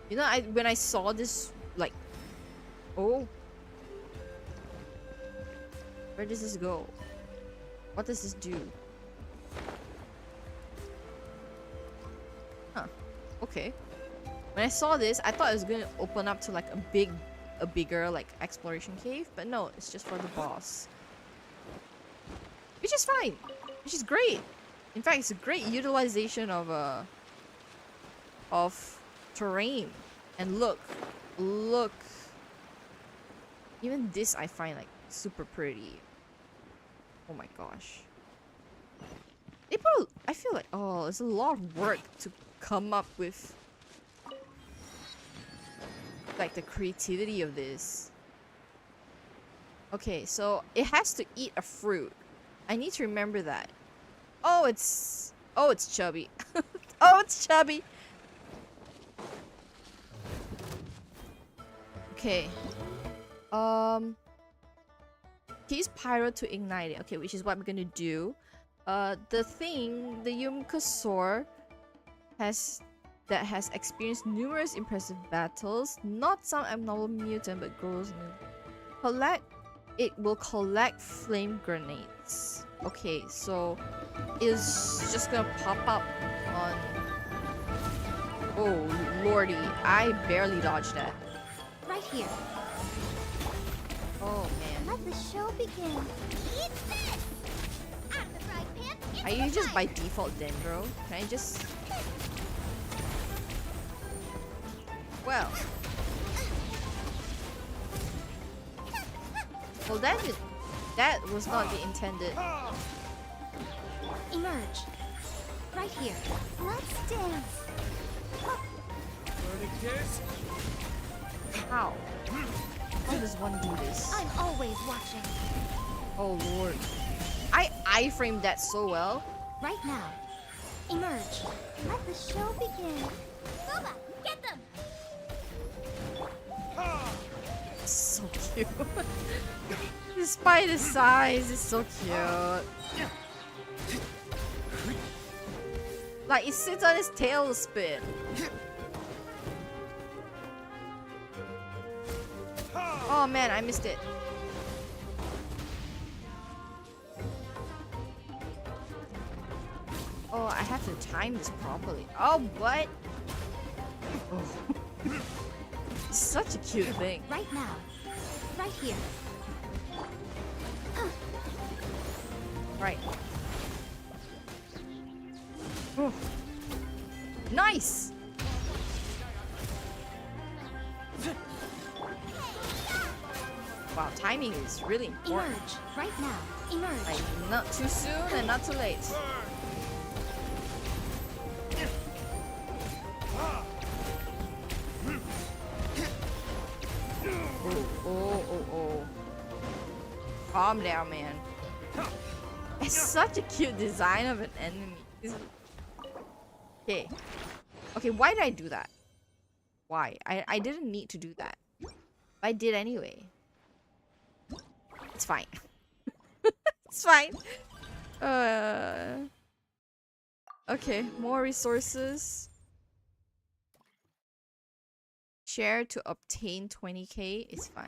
You know, when I saw this, like, oh, where does this go? What does this do? Huh. Okay. When I saw this, I thought it was gonna open up to like a bigger like exploration cave, but no, it's just for the boss. Which is fine. Which is great. In fact, it's a great utilization of terrain. And look. Even this I find like super pretty. Oh my gosh. I feel like, oh, it's a lot of work to come up with like the creativity of this. Okay, so it has to eat a fruit. I need to remember that. Oh, it's chubby. Oh, it's chubby. Okay. Use pyro to ignite it. Okay, which is what we're gonna do. The Yumkusor has experienced numerous impressive battles. Not some abnormal mutant, but grows. It will collect flame grenades. Okay, so it's just gonna pop up on. Oh lordy, I barely dodged that. Right here. Oh man. Let the show begin. Eat this! Out of the frying pan, Are into you the just by fire. default Dendro? Can I just... Well. Well, that was not the intended... Emerge. Right here. Let's dance. Burning kiss? How? How does one do this? I'm always watching. Oh lord. I iframed that so well. Right now. Emerge. Let the show begin. Boba, get them! So cute. Despite the size, it's so cute. Like, it sits on its tail to spin. Oh man, I missed it. Oh, I have to time this properly. Oh, what? Oh. Such a cute thing. Right now. Right here. Right. Oh. Nice! Wow, timing is really important. Emerge. Right now. Emerge. Like, not too soon and not too late. 1, Oh. Calm down, man. It's such a cute design of an enemy. Okay. Okay, why did I do that? Why? I didn't need to do that. But I did anyway. It's fine. It's fine. Okay, more resources. Share to obtain 20k is fine.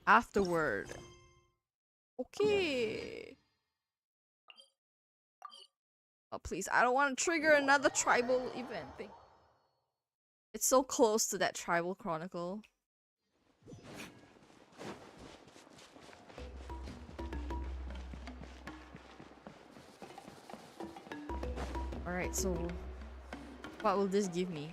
Afterward. Okay. Oh, please. I don't want to trigger another tribal event thing. It's so close to that tribal chronicle. Alright, so what will this give me?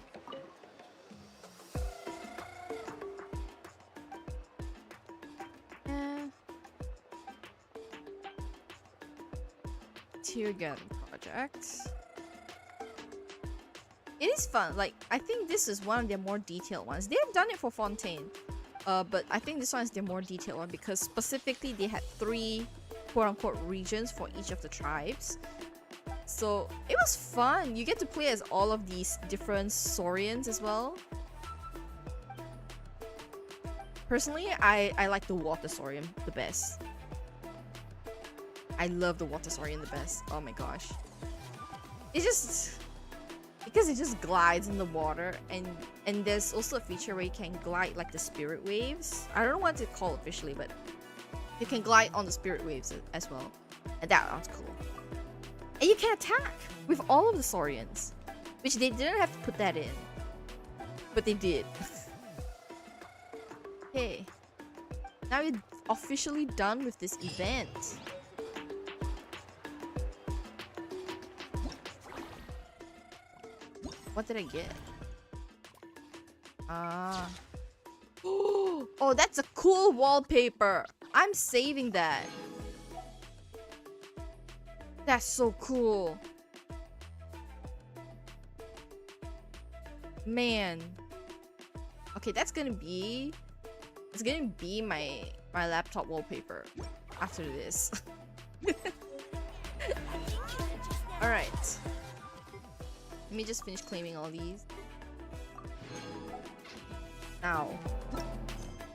Tear gun project. It is fun. Like, I think this is one of their more detailed ones. They have done it for Fontaine, but I think this one is their more detailed one because specifically they had 3 quote-unquote regions for each of the tribes. So it was fun. You get to play as all of these different Saurians as well. Personally, I like the water Saurian the best. I love the water Saurian the best. Oh my gosh. It just... because it just glides in the water, and there's also a feature where you can glide like the spirit waves. I don't know what it's called officially, but you can glide on the spirit waves as well. And that was cool. And you can attack with all of the Saurians, which they didn't have to put that in. But they did. Okay. Now we're officially done with this event. What did I get? Oh, that's a cool wallpaper. I'm saving that. That's so cool. Man. Okay, that's gonna be... it's gonna be my laptop wallpaper after this. Alright. Let me just finish claiming all these. Now,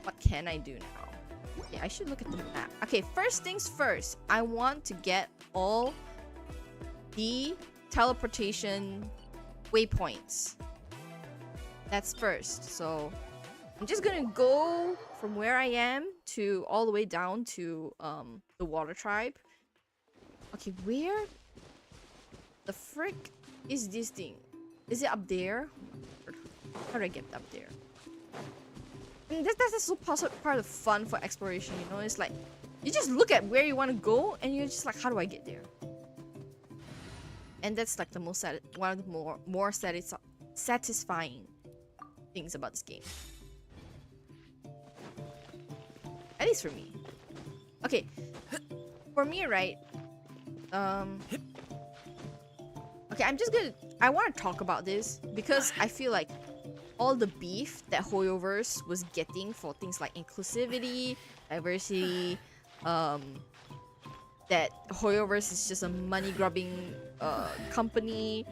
what can I do now? Okay, I should look at the map. Okay, first things first. I want to get all the teleportation waypoints. That's first. So, I'm just gonna go from where I am to all the way down to the water tribe. Okay, where the frick is this thing? Is it up there? How do I get up there? And that's so part of fun for exploration, you know? It's like, you just look at where you want to go and you're just like, how do I get there? And that's like the most one of the more satisfying things about this game. At least for me. Okay. For me, right? Okay, I want to talk about this because I feel like all the beef that Hoyoverse was getting for things like inclusivity, diversity, that Hoyoverse is just a money-grubbing company,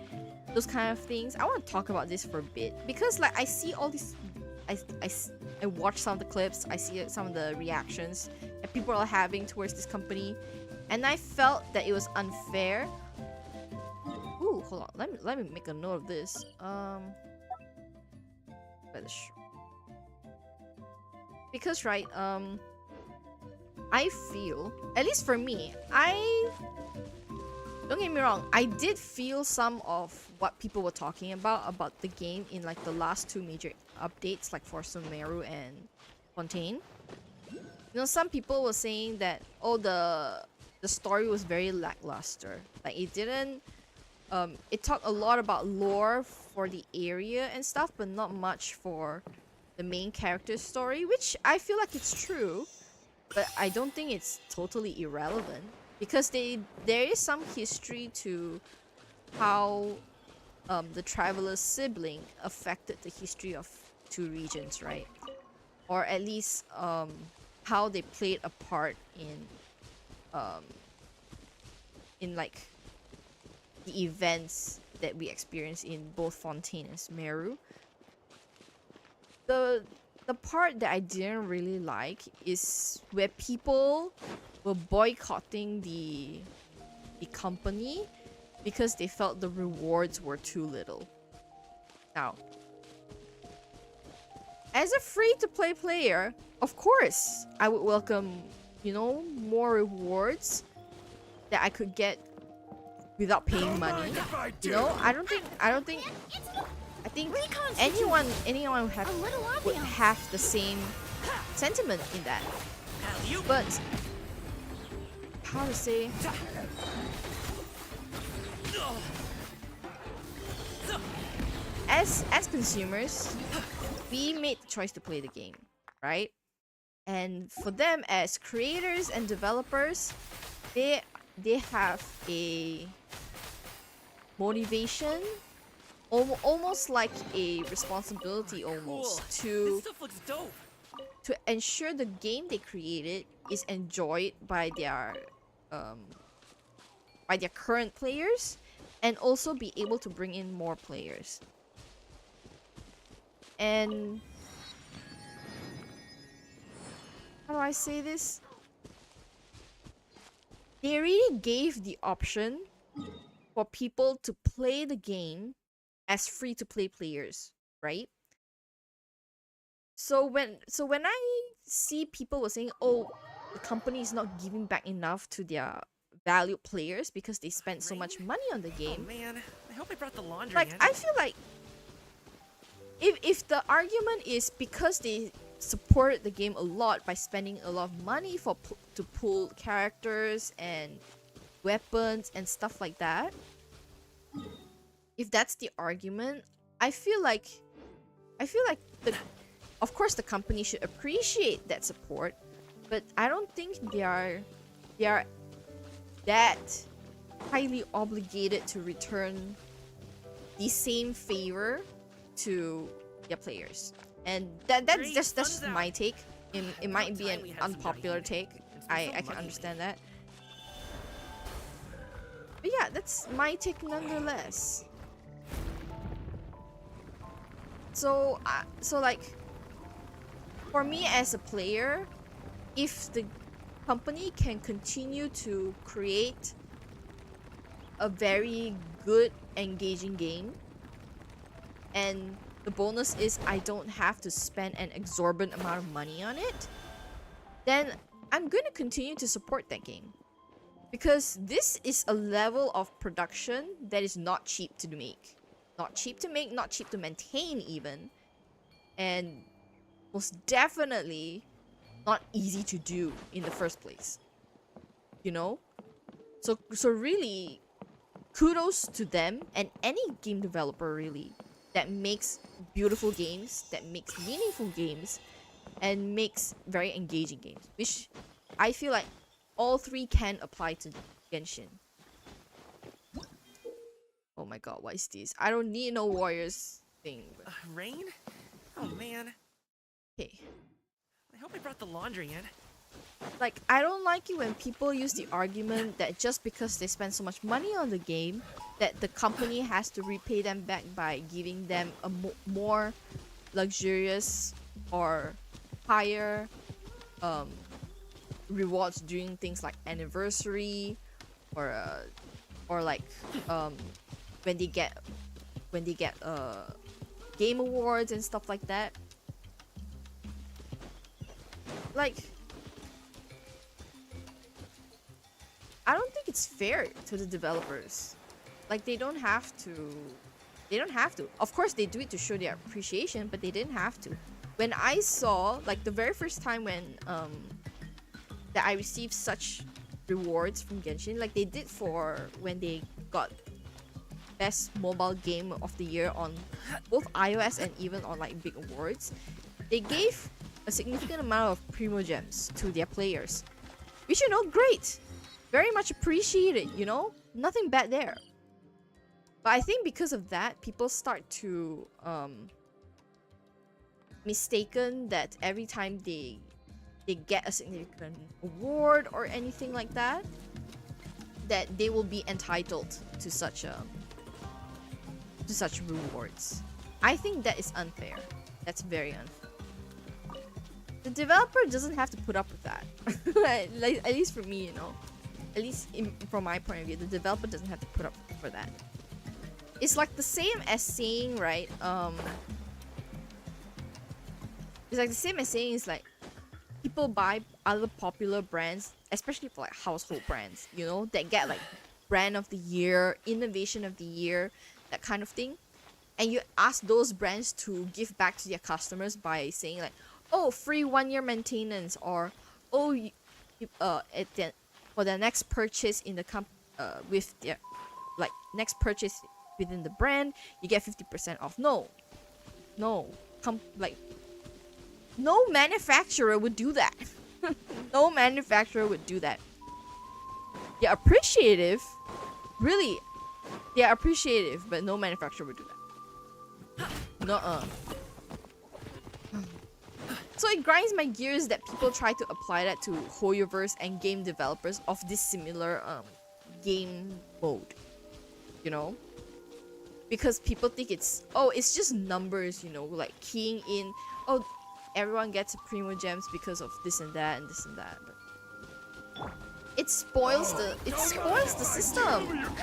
those kind of things. I want to talk about this for a bit because, like, I see all these... I watch some of the clips, I see some of the reactions that people are having towards this company, and I felt that it was unfair. Ooh, hold on. Let me make a note of this. Because right, I feel, at least for me, don't get me wrong, I did feel some of what people were talking about the game in like the last 2 major updates, like for Sumeru and Fontaine. You know, some people were saying that, oh, the story was very lackluster. Like, it didn't... it talked a lot about lore for the area and stuff, but not much for the main character's story, which I feel like it's true, but I don't think it's totally irrelevant because there is some history to how the traveler's sibling affected the history of 2 regions, right? or at least how they played a part in like the events that we experience in both Fontaine and Smeru. The part that I didn't really like is where people were boycotting the company because they felt the rewards were too little. Now, as a free-to-play player, of course, I would welcome, you know, more rewards that I could get without paying money. You know, I think anyone would have the same sentiment in that. But how to say? As consumers, we made the choice to play the game, right? And for them as creators and developers, they have a motivation, almost like a responsibility, almost This stuff looks dope. to ensure the game they created is enjoyed by their current players, and also be able to bring in more players. And how do I say this? They really gave the option for people to play the game as free-to-play players, right? So when I see people were saying, "Oh, the company is not giving back enough to their valued players because they spent so much money on the Oh game," man, I hope I brought the laundry like in. I feel like if the argument is because they supported the game a lot by spending a lot of money to pull characters and weapons and stuff like that, if that's the argument, I feel like of course the company should appreciate that support, but I don't think they are that highly obligated to return the same favor to their players. And that's Great, just sun's out. my take. It might be an time we have some unpopular dirty take. and some I fun can money. understand that. But yeah, that's my take nonetheless. So like, for me as a player, if the company can continue to create a very good, engaging game, and the bonus is I don't have to spend an exorbitant amount of money on it, then I'm going to continue to support that game. Because this is a level of production that is not cheap to make. Not cheap to make, not cheap to maintain even. And most definitely not easy to do in the first place. You know? So really, kudos to them and any game developer really that makes beautiful games, that makes meaningful games, and makes very engaging games. Which I feel like all three can apply to Genshin. Oh my god, what is this? I don't need no warriors thing. Rain? Oh man, Okay. I hope I brought the laundry in. Like, I don't like it when people use the argument that just because they spend so much money on the game, that the company has to repay them back by giving them a more luxurious or higher rewards during things like anniversary, or like when they get game awards and stuff like that. Like, I don't think it's fair to the developers. Like, they don't have to. Of course, they do it to show their appreciation, but they didn't have to. When I saw, like, the very first time when that I received such rewards from Genshin, like they did for when they got best mobile game of the year on both iOS and even on like big awards, they gave a significant amount of Primo Gems to their players, which, you know, great, very much appreciated, you know, nothing bad there. But I think because of that, people start to mistaken that every time they get a significant award or anything like that, that they will be entitled to such rewards. I think that is unfair. That's very unfair. The developer doesn't have to put up with that. Like, at least for me, you know. At least from my point of view, the developer doesn't have to put up for that. It's like the same as saying, right? It's like the same as saying, it's like people buy other popular brands, especially for like household brands, you know, that get like brand of the year, innovation of the year, that kind of thing. And you ask those brands to give back to their customers by saying like, oh, free 1-year maintenance, or oh, for the next purchase in the with their like next purchase within the brand, you get 50% off. No, like no manufacturer would do that. No manufacturer would do that. They're appreciative, really. They're appreciative, but no manufacturer would do that. Nuh-uh. So it grinds my gears that people try to apply that to Hoyoverse and game developers of this similar game mode, you know, because people think it's just numbers, you know, like keying in, oh, everyone gets primo gems because of this and that and this and that, but it spoils the system.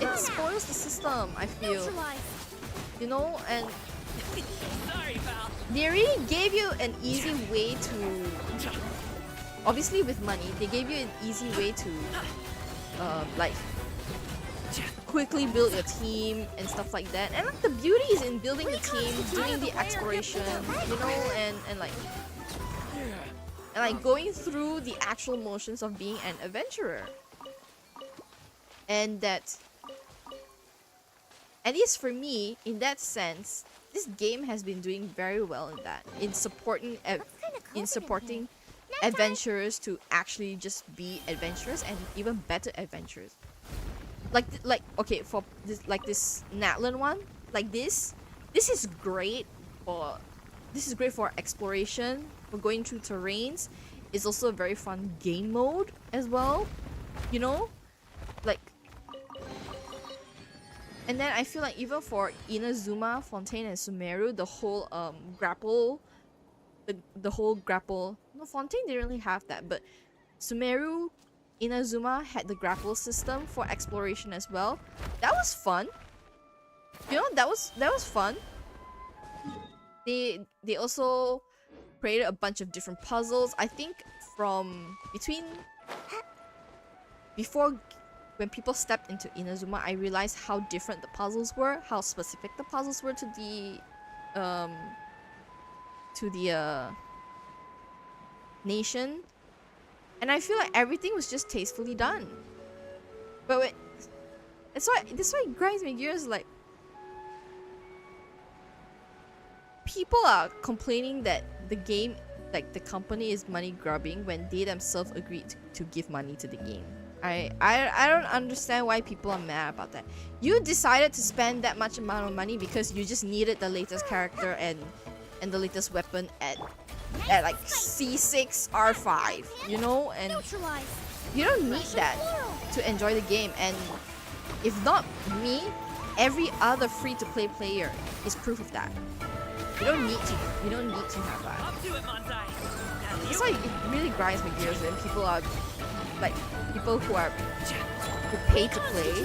It spoils the system, I feel, you know. And Sorry, pal. they really gave you an easy way to, obviously with money, they gave you an easy way to like quickly build your team and stuff like that. And like the beauty is in building the team, doing the exploration, you know, and like going through the actual motions of being an adventurer. And that, at least for me, in that sense, this game has been doing very well in that, in supporting adventurers to actually just be adventurers and even better adventurers. Like okay, for this Natlan one, like this is great for exploration, for going through terrains. It's also a very fun game mode as well, you know, like. And then I feel like even for Inazuma, Fontaine, and Sumeru, the whole grapple, the whole grapple. No, Fontaine didn't really have that, but Sumeru, Inazuma had the grapple system for exploration as well. That was fun. You know, that was fun. They also created a bunch of different puzzles. I think before when people stepped into Inazuma, I realized how different the puzzles were, how specific the puzzles were to the nation. And I feel like everything was just tastefully done. But wait, that's why it grinds my gears. Like, people are complaining that the game, like the company, is money grubbing when they themselves agreed to give money to the game. I don't understand why people are mad about that. You decided to spend that much amount of money because you just needed the latest character and the latest weapon at like C6 R5, you know, and you don't need that to enjoy the game. And if not me, every other free-to-play player is proof of that. You don't need to have that. Up to it, Manzai. It's like, it really grinds my gears when people are like, people who pay to play,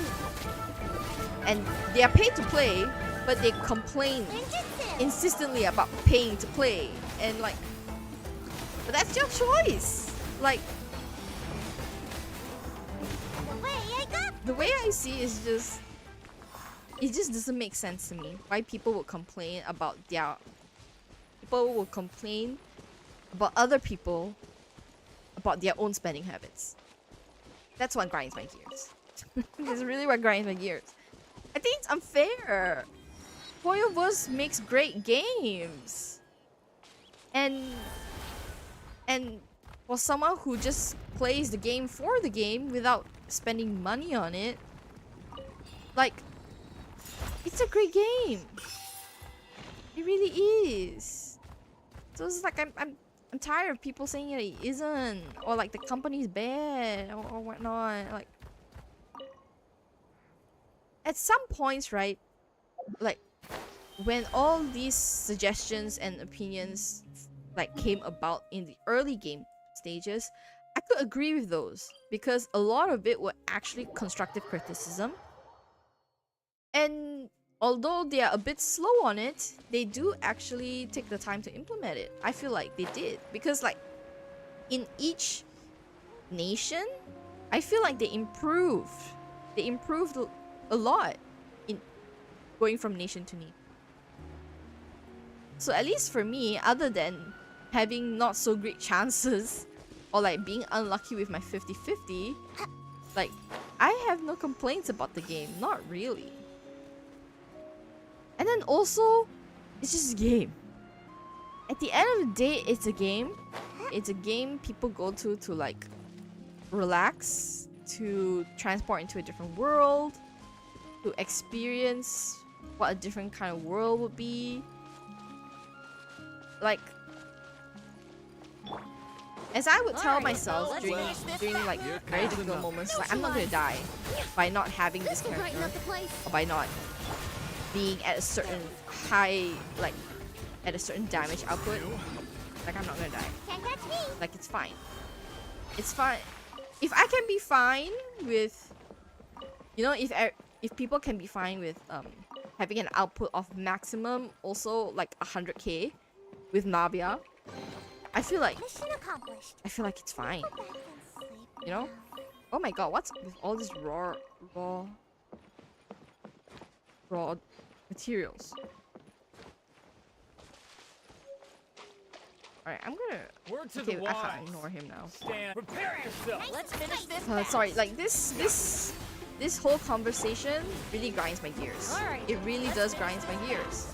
and they are paid to play, but they complain insistently about paying to play. And like, but that's your choice. Like, the way I see is it just doesn't make sense to me why people would complain about other people about their own spending habits. That's what grinds my gears. That's really what grinds my gears. I think it's unfair. Hoyoverse makes great games, and for someone who just plays the game for the game without spending money on it, like, it's a great game. It really is. So it's like I'm tired of people saying it isn't, or like the company's bad or whatnot. Like at some points, right? Like when all these suggestions and opinions like came about in the early game stages, I could agree with those because a lot of it were actually constructive criticism. And although they are a bit slow on it, they do actually take the time to implement it. I feel like they did because like in each nation, I feel like they improved. They improved a lot in going from nation to nation. So at least for me, other than having not so great chances or like being unlucky with my 50-50, like I have no complaints about the game, not really. And then also, it's just a game. At the end of the day, it's a game. It's a game people go to like relax, to transport into a different world, to experience what a different kind of world would be. Like, as I would tell myself during like very difficult moments, like I'm not gonna die by not having this character or by not being at a certain high, like at a certain damage output. Like I'm not gonna die. Can't catch me. Like it's fine. It's fine. If I can be fine with, you know, if people can be fine with having an output of maximum also like 100k with Nabia, I feel like Mission accomplished. it's fine. Go back and sleep. You know? Oh my god, what's with all these raw materials? Alright, I'm gonna... Word to Okay, the I wise. can't ignore him now. Stand. Prepare yourself. Let's finish this. Sorry, like this whole conversation really grinds my gears. Alright, It really does grinds my gears.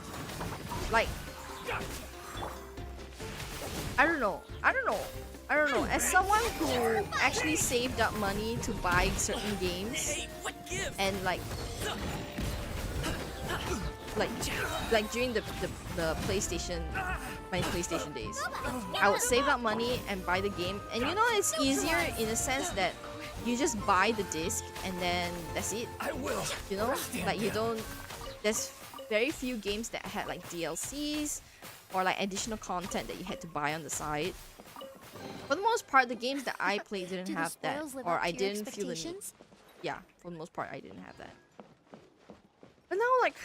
Like, I don't know. As someone who actually saved up money to buy certain games Hey, what gives? and like during the PlayStation, my PlayStation days, I would save up money and buy the game. And you know, it's easier in a sense that you just buy the disc and then that's it. I will. You know, like you don't. There's very few games that had like DLCs or like additional content that you had to buy on the side. For the most part, the games that I played didn't Do the have that, spoils live or up to I your didn't feel the need. expectations? Yeah, for the most part, I didn't have that. But now, like,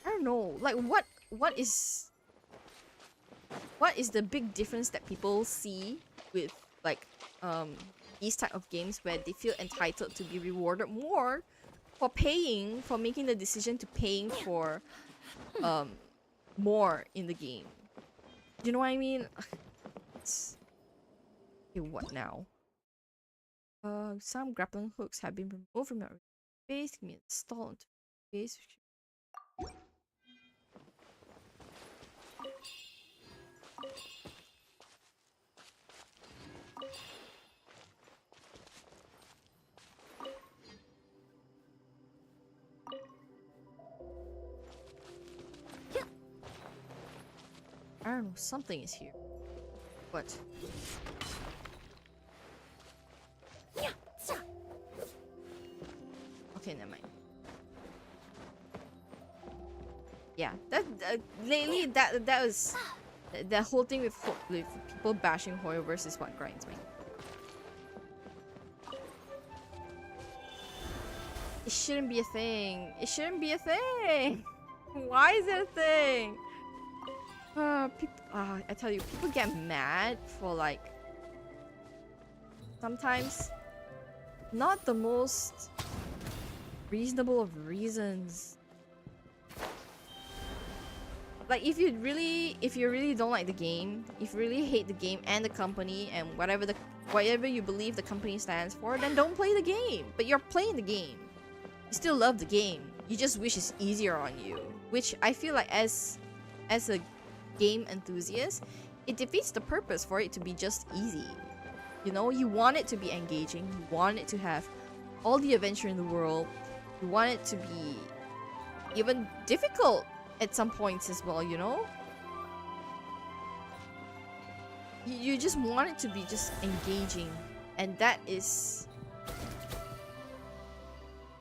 I don't know, like what is the big difference that people see with like these type of games where they feel entitled to be rewarded more for making the decision to paying for more in the game. You know what I mean? Okay, what now? Some grappling hooks have been removed from the base. Can be installed into the base. I don't know, something is here. What? Okay, never mind. Yeah, that lately that was the whole thing with people bashing Hoyoverse is what grinds me. It shouldn't be a thing. It shouldn't be a thing. Why is it a thing? I tell you, people get mad for like sometimes not the most reasonable of reasons. Like if you really don't like the game, if you really hate the game and the company and whatever you believe the company stands for, then don't play the game. But you're playing the game. You still love the game. You just wish it's easier on you. Which I feel like as a game enthusiast, it defeats the purpose for it to be just easy. You know, you want it to be engaging, you want it to have all the adventure in the world, you want it to be even difficult at some points as well, you know? You just want it to be just engaging, and that is,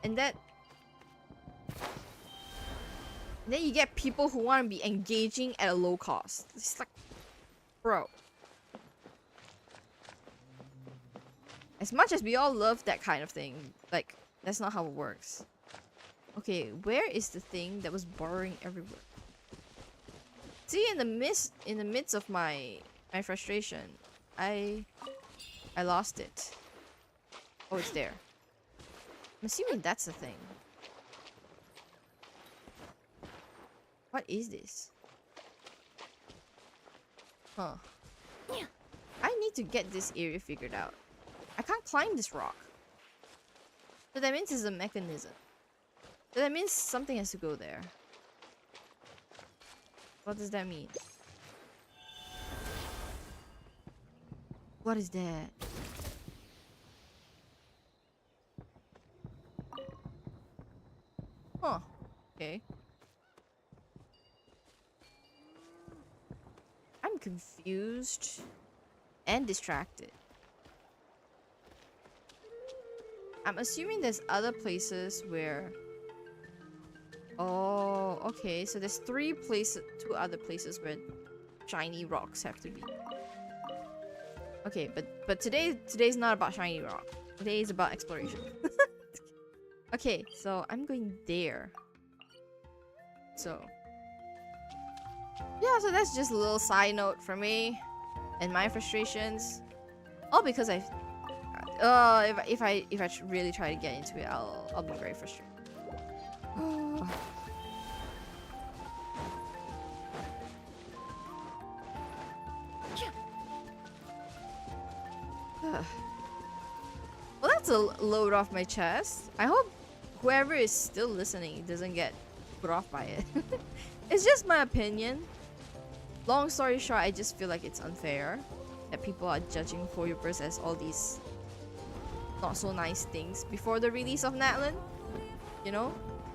and that. Then you get people who want to be engaging at a low cost. It's like, bro. As much as we all love that kind of thing, like, that's not how it works. Okay, where is the thing that was borrowing everywhere? See, in the midst of my frustration, I lost it. Oh, it's there. I'm assuming that's the thing. What is this? Huh. I need to get this area figured out. I can't climb this rock. So that means it's a mechanism. So that means something has to go there. What does that mean? What is that? Huh. Okay. I'm confused and distracted. I'm assuming there's other places where... Oh, okay. So there's two other places where shiny rocks have to be. Okay, but today's not about shiny rock. Today is about exploration. Okay, so I'm going there. So yeah, so that's just a little side note for me and my frustrations. All because if I really try to get into it, I'll be very frustrated. Well, that's a load off my chest. I hope whoever is still listening doesn't get put off by it. It's just my opinion. Long story short, I just feel like it's unfair that people are judging Foyopers as all these not so nice things before the release of Natlan. You know?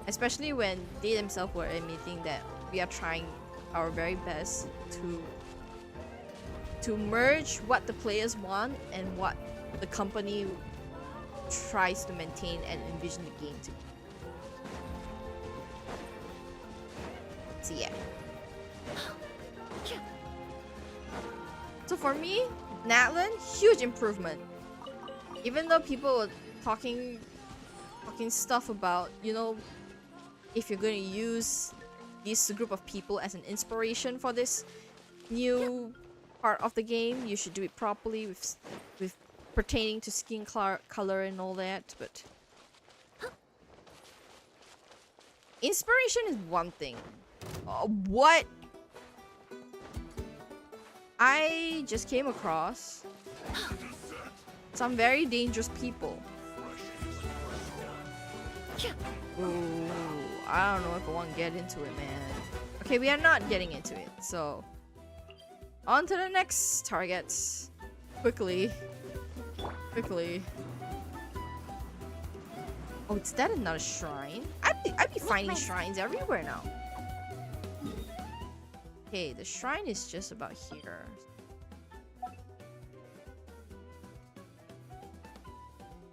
Especially when they themselves were admitting that we are trying our very best to merge what the players want and what the company tries to maintain and envision the game to be. So yeah. So for me, Natlan, huge improvement. Even though people were talking stuff about, you know, if you're going to use this group of people as an inspiration for this new part of the game, you should do it properly with pertaining to skin color and all that. But inspiration is one thing. What I just came across some very dangerous people. Ooh, I don't know if I want to get into it, man. Okay, we are not getting into it, so on to the next targets. Quickly. Oh, is that another shrine? I'd be finding shrines everywhere now. Okay, the shrine is just about here.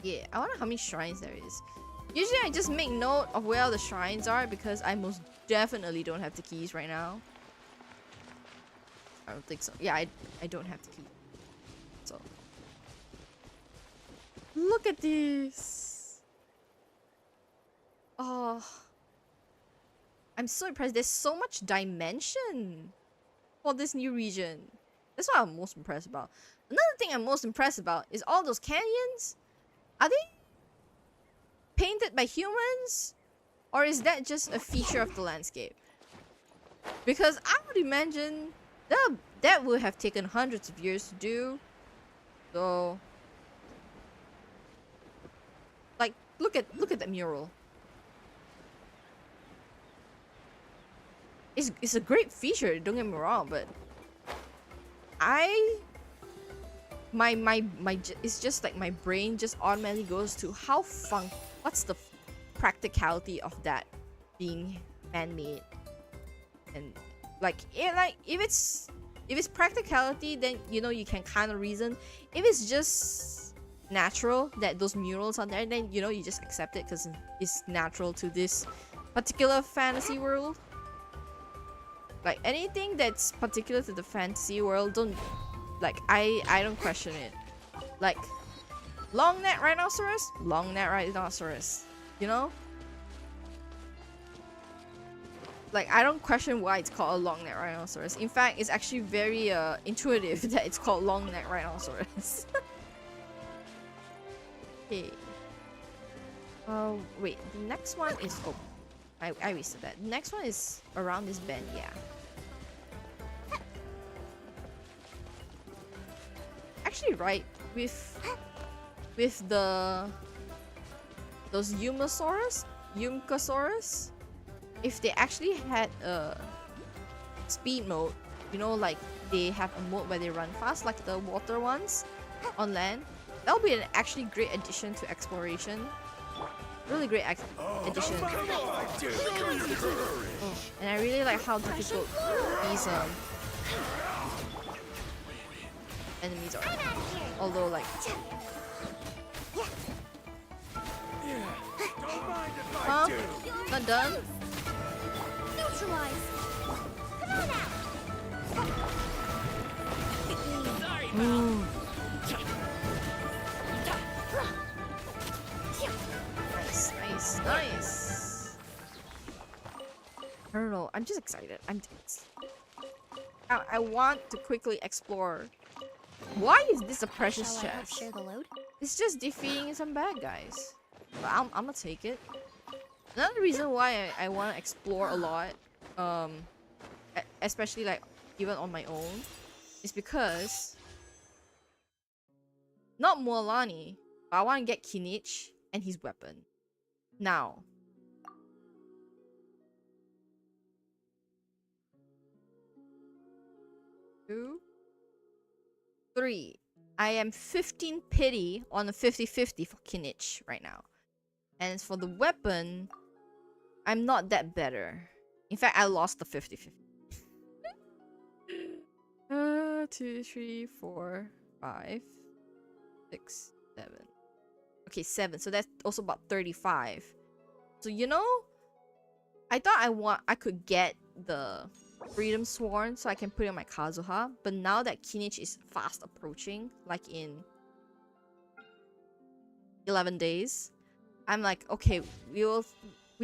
Yeah, I wonder how many shrines there is. Usually I just make note of where all the shrines are because I most definitely don't have the keys right now. I don't think so. Yeah, I don't have the key. So look at this. Oh, I'm so impressed. There's so much dimension for this new region. That's what I'm most impressed about. Another thing I'm most impressed about is all those canyons. Are they painted by humans? Or is that just a feature of the landscape? Because I would imagine that would have taken hundreds of years to do. So, like, look at that mural. It's a great feature, don't get me wrong, but it's just like my brain just automatically goes to what's the practicality of that being man-made, and if it's If it's practicality, then you know you can kind of reason. If it's just natural that those murals are there, then you know you just accept it because it's natural to this particular fantasy world. Like anything that's particular to the fantasy world, don't like I don't question it. Like long neck rhinoceros, you know? Like I don't question why it's called a long neck rhinoceros. In fact, it's actually very intuitive that it's called long neck rhinoceros. Okay. Oh wait, the next one is I reset that. The next one is around this bend, yeah. Actually, right, with those Yumkasaurus, if they actually had a speed mode, you know, like they have a mode where they run fast, like the water ones on land, that would be an actually great addition to exploration. Really great addition. Oh, and I really like how difficult these enemies are. Although like huh? Not done? Neutralize. Come on out. Sorry, Ooh. Nice. I don't know. I'm just excited. I want to quickly explore. Why is this a precious Shall I help chest? share the load? It's just defeating some bad guys. But I'm gonna take it. Another reason why I want to explore a lot, especially like even on my own, is because not Mualani, but I want to get Kinich and his weapon. Now. 2, 3. I am 15 pity on a 50-50 for Kinich right now. And for the weapon, I'm not that better. In fact, I lost the 50-50. 2, 3, 4, 5, 6, 7. Okay, 7. So that's also about 35. So you know, I thought I could get the Freedom Sworn so I can put it on my Kazuha, but now that Kinich is fast approaching, like in 11 days, I'm like, okay, we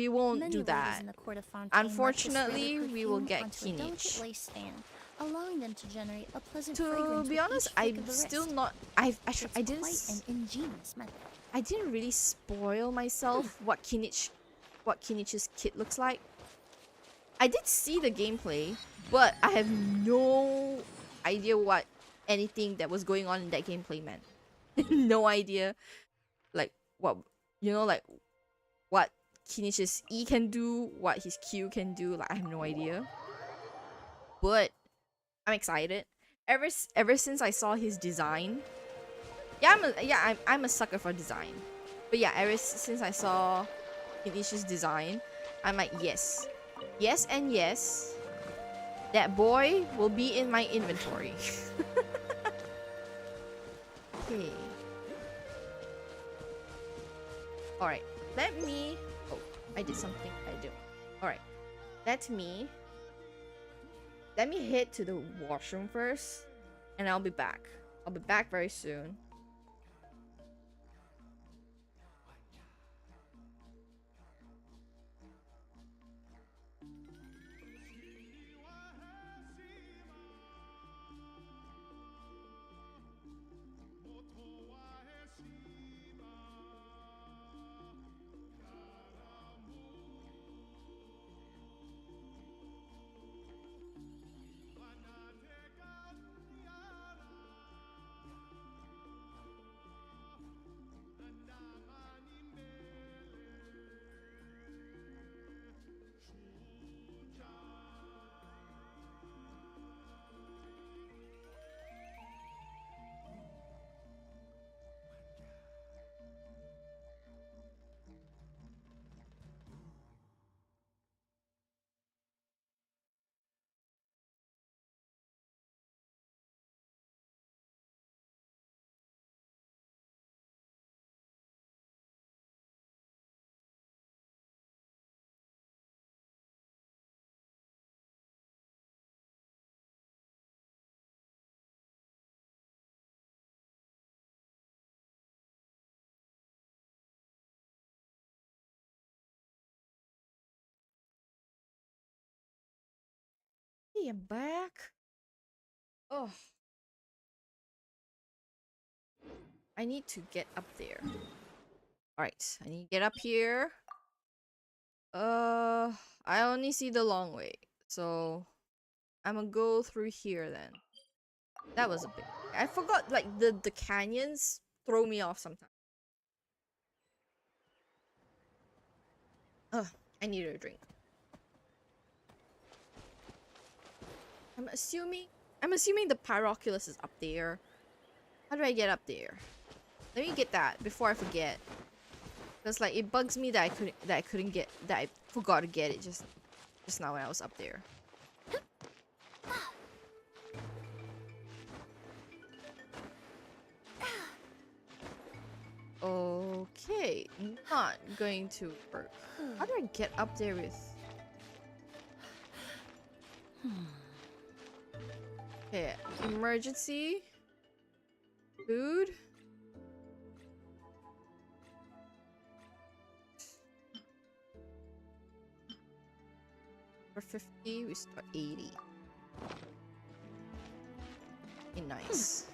won't Many do ladies that. in the court of Fontaine Unfortunately, let this we will perfume get onto a delicate Kinich. lace stand, allowing them to generate a pleasant To fragrance be with honest, each flick I'm of the still wrist. not. It's I didn't. quite an ingenious method. I didn't really spoil myself what Kinich's kit looks like. I did see the gameplay, but I have no idea what anything that was going on in that gameplay meant. No idea, like what like what Kinich's E can do, what his Q can do. Like I have no idea, but I'm excited. Ever since I saw his design, I'm a sucker for design. But yeah, ever since I saw Kinich's design, I'm like yes, and yes. That boy will be in my inventory. Okay. Alright, let me... Oh, I did something I do. Alright, let me head to the washroom first, and I'll be back. I'll be back very soon. Hey, I'm back. Oh, I need to get up there. Alright, I need to get up here. I only see the long way. So, I'm gonna go through here then. That was a bit... I forgot, like, the canyons throw me off sometimes. Ugh, I need a drink. I'm assuming the Pyroculus is up there. How do I get up there? Let me get that before I forget. Cause like it bugs me that I forgot to get it just now when I was up there. Okay, not going to work. How do I get up there with? Okay, emergency. Food. For 50, we start 80. Okay, nice.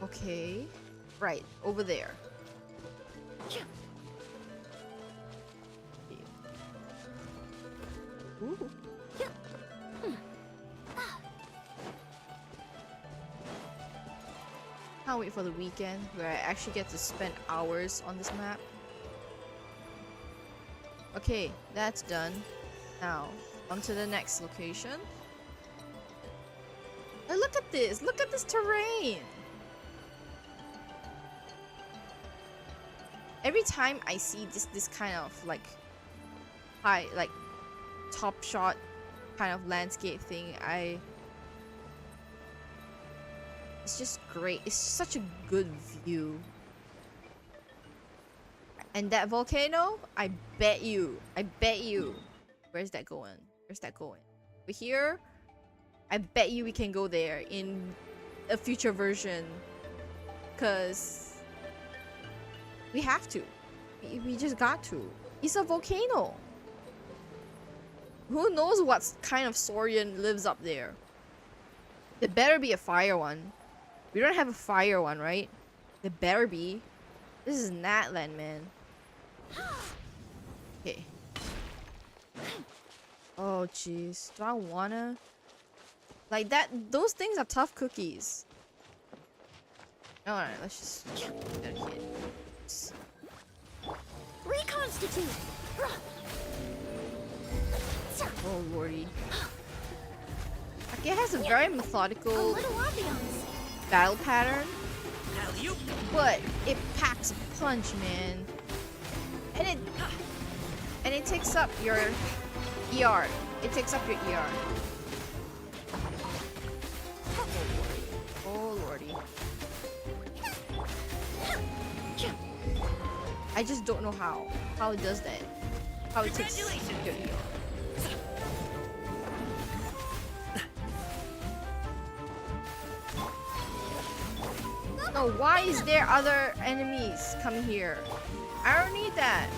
Okay. Right, over there. Okay. Ooh. Can't wait for the weekend where I actually get to spend hours on this map. Okay, that's done. Now, on to the next location. Oh, look at this! Look at this terrain! Every time I see this kind of like high, like top shot kind of landscape thing, it's just great. It's such a good view. And that volcano, I bet you. Where's that going? Over here? I bet you we can go there in a future version. Cause we have to. We just got to. It's a volcano. Who knows what kind of Saurian lives up there? There better be a fire one. We don't have a fire one, right? There better be. This is Natland, man. Okay. Oh, jeez. Do I wanna? Like that, those things are tough cookies. Alright, let's just get a hit. Reconstitute. Oh, lordy. Like, it has a very A methodical little ambiance. battle pattern, Alley-oop. but it packs a punch, man. And it takes up your ER. It takes up your ER. Oh lordy. I just don't know how it does that. How it takes your ER. No, why is there other enemies coming here? I don't need that.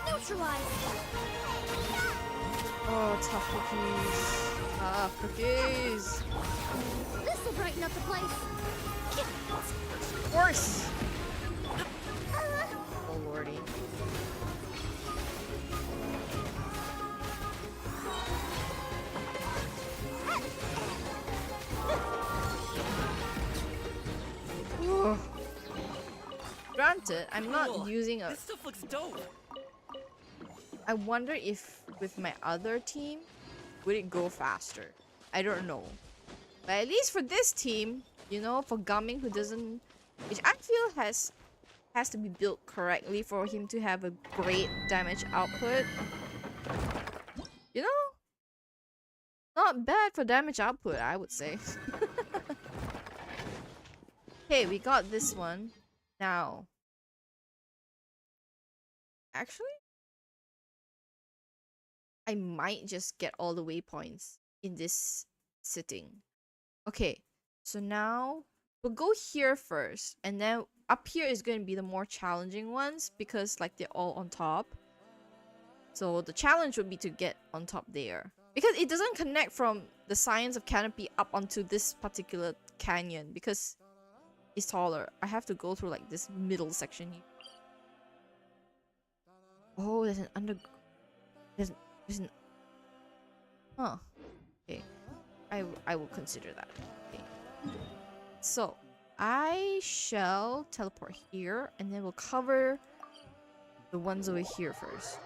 Neutralize. Oh, tough cookies. Tough cookies. This'll brighten up the place. Of course. Oh lordy. Ugh. Granted, I'm not Cool. using a... This stuff looks dope. I wonder if with my other team, would it go faster? I don't know. But at least for this team, you know, for Gumming who doesn't... Which I feel has to be built correctly for him to have a great damage output. You know? Not bad for damage output, I would say. Okay, we got this one. Now. Actually, I might just get all the waypoints in this sitting. Okay, so now we'll go here first, and then up here is going to be the more challenging ones because like they're all on top. So the challenge would be to get on top there because it doesn't connect from the Science of Canopy up onto this particular canyon because it's taller. I have to go through like this middle section here. Oh, there's an there's an huh. Okay, I will consider that. Okay, so I shall teleport here, and then we'll cover the ones over here first.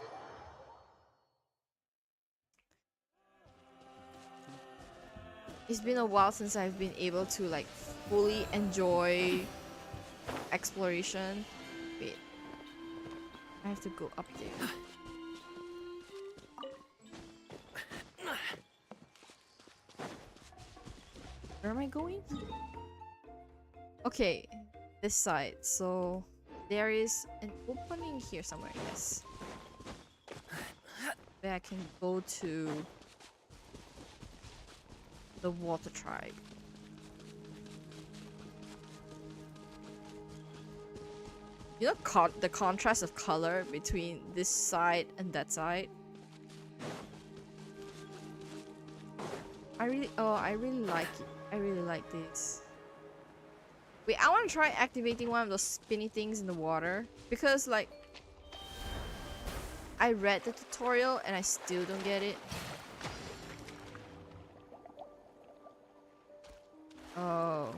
It's been a while since I've been able to like fully enjoy exploration. Wait, I have to go up there. Where am I going? Okay, this side. So there is an opening here somewhere, yes. Where I can go to the water tribe. You know the contrast of color between this side and that side? I really like it. I really like this. Wait, I want to try activating one of those spinny things in the water because like I read the tutorial and I still don't get it. Oh.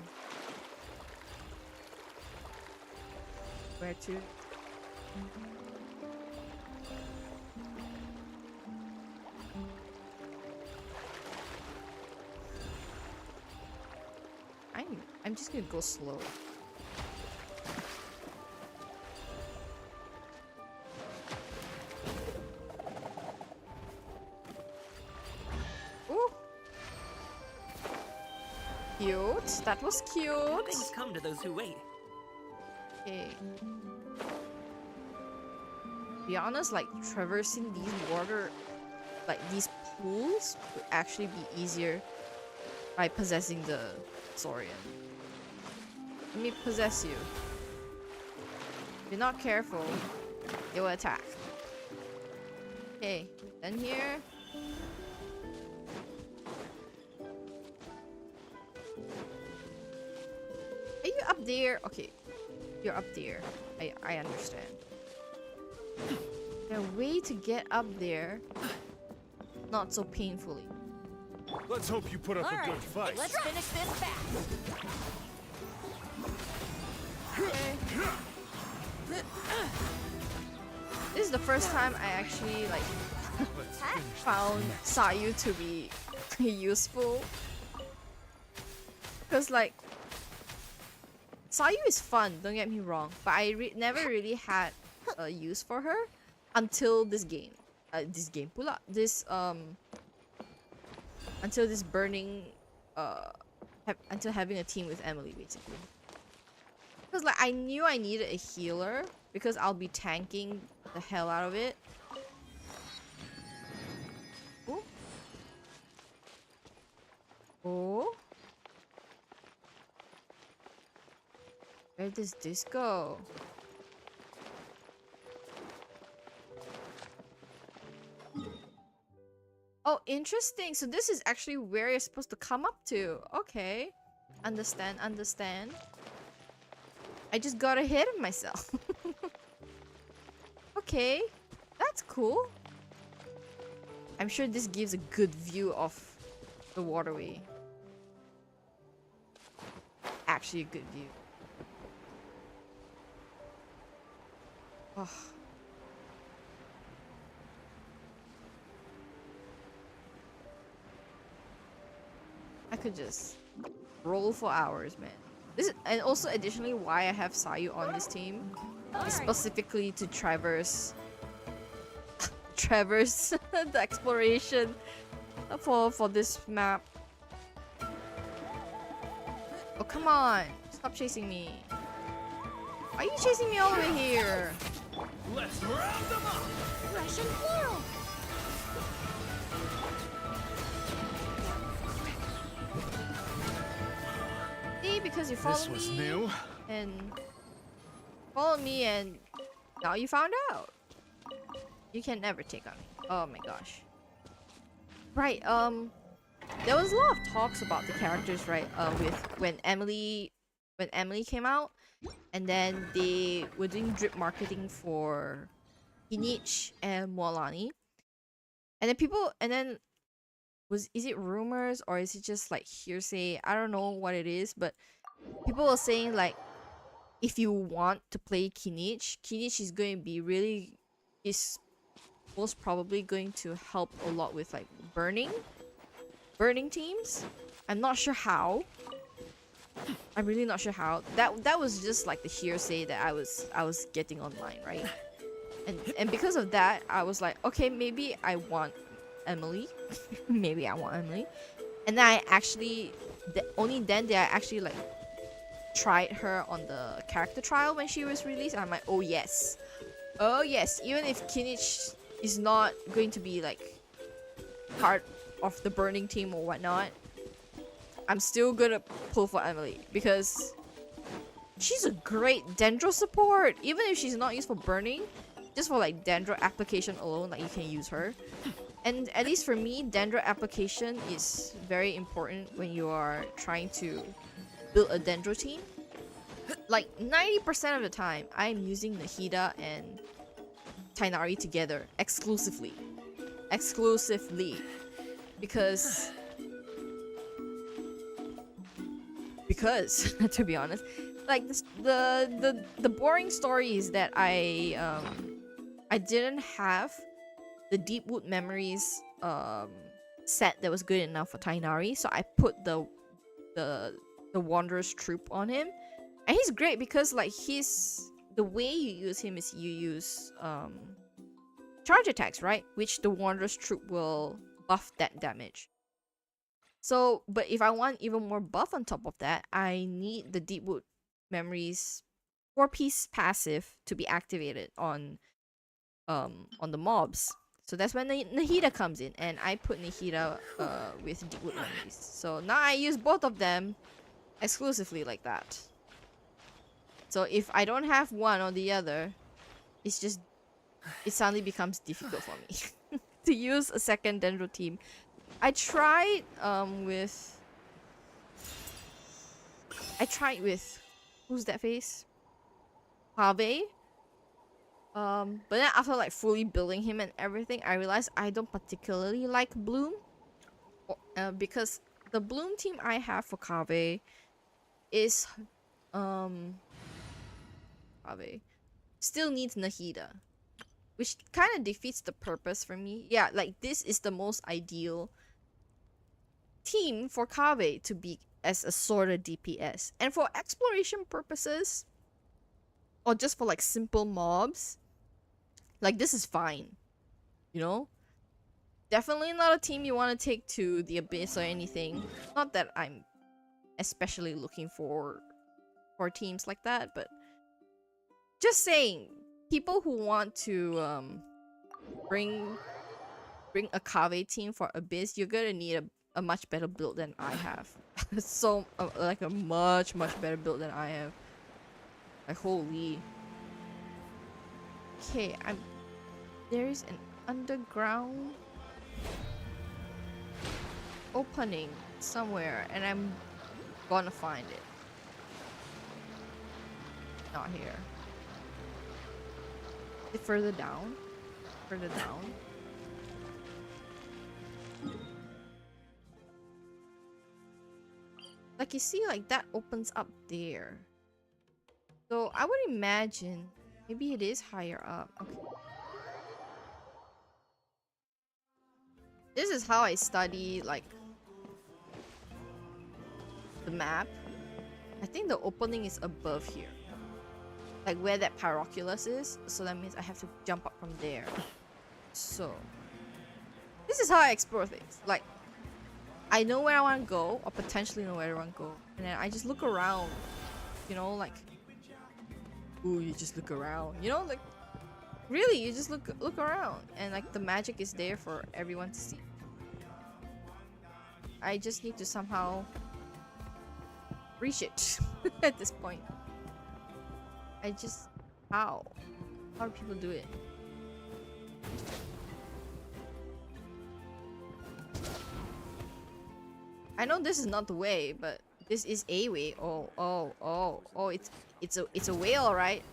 Where to? I'm just gonna go slow. Ooh. Cute. That was cute. Things come to those who wait. Okay. To be honest, like traversing these water, like these pools, would actually be easier by possessing the Saurian. Let me possess you. If you're not careful, they will attack. Okay, then here. Are you up there? Okay, you're up there. I understand. There's a way to get up there, not so painfully. Let's hope you put up a good fight. Let's finish this fast. This is the first time I actually like found Sayu to be useful. Because like Sayu is fun, don't get me wrong, but I never really had a use for her until this game. Pula. Until this burning until having a team with Emily basically. Because like I knew I needed a healer because I'll be tanking the hell out of it. Oh. Oh. Where does this go? Oh, interesting. So this is actually where you're supposed to come up to. Okay. Understand. I just got ahead of myself. Okay. That's cool. I'm sure this gives a good view of the waterway. Actually a good view. Oh. I could just roll for hours, man. This is, and also additionally why I have Sayu on this team is specifically to traverse the exploration for this map. Oh come on, stop chasing me. Why are you chasing me all the way here? Let's round them up. Russian floral. See, because you This followed was me new. and followed me, and now you found out. You can never take on me. Oh my gosh. Right. There was a lot of talks about the characters, right? With when Emily came out, and then they were doing drip marketing for Kinich and Moalani, and then is it rumors or is it just like hearsay? I don't know what it is, but people were saying like if you want to play Kinich is going to be is most probably going to help a lot with like burning teams. I'm not sure how. I'm really not sure how. That was just like the hearsay that I was getting online, right? And because of that, I was like, okay, maybe I want Emily. Maybe I want Emily. And then I actually only then did I actually like tried her on the character trial when she was released. And I'm like, oh yes. Oh yes, even if Kinich is not going to be like part of the burning team or whatnot, I'm still gonna pull for Emily because she's a great Dendro support. Even if she's not used for burning, just for like Dendro application alone, like you can use her. And at least for me, Dendro application is very important when you are trying to build a Dendro team. Like 90% of the time, I'm using Nahida and Tainari together exclusively. Because to be honest, like the boring story is that I didn't have the Deepwood Memories set that was good enough for Tainari, so I put the Wanderer's Troop on him, and he's great because like the way you use him is you use charge attacks, right? Which the Wanderer's Troop will buff that damage. So, but if I want even more buff on top of that, I need the Deepwood Memories 4-piece passive to be activated on the mobs. So that's when Nahida comes in, and I put Nahida with Deepwood Memories. So now I use both of them exclusively like that. So if I don't have one or the other, it suddenly becomes difficult for me to use a second Dendro team. I tried with who's that face? Pave. But then after like fully building him and everything, I realized I don't particularly like Bloom, because the Bloom team I have for Kave is Kave still needs Nahida, which kind of defeats the purpose for me. Yeah, like this is the most ideal team for Kave to be as a sort of DPS, and for exploration purposes or just for like simple mobs, like this is fine, you know. Definitely not a team you want to take to the abyss or anything. Not that I'm especially looking for teams like that, but just saying, people who want to bring a Kave team for abyss, you're gonna need a much better build than I have. So like a much better build than I have. Like holy. Okay, there is an underground opening somewhere, and I'm gonna find it. Not here. Is it further down? Further down. Like you see, like that opens up there. So I would imagine maybe it is higher up. Okay. This is how I study like the map. I think the opening is above here. Like where that Pyroculus is. So that means I have to jump up from there. So this is how I explore things. Like I know where I want to go, or potentially know where I want to go, and then I just look around. You know, like, ooh, you just look around. You know, like, really, you just look around, and like the magic is there for everyone to see. I just need to somehow reach it at this point. I just... How? How do people do it? I know this is not the way, but this is a way. Oh, it's a whale, right?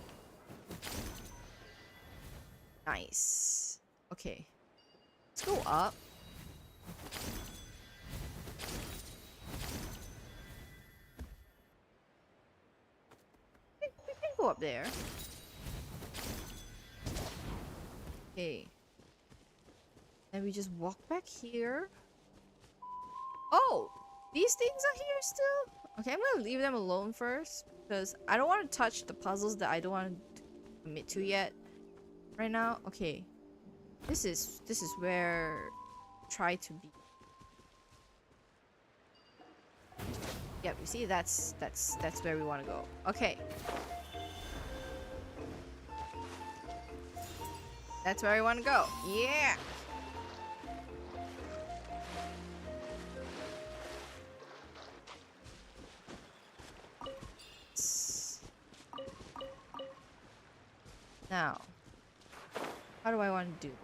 Nice. Okay. Let's go up. We can go up there. Okay. And we just walk back here. Oh! These things are here still? Okay, I'm gonna leave them alone first. Because I don't want to touch the puzzles that I don't want to commit to yet. Right now. Okay. This is where try to be. Yep, you see that's where we want to go. Okay. That's where we want to go. Yeah. Now, how do I want to do?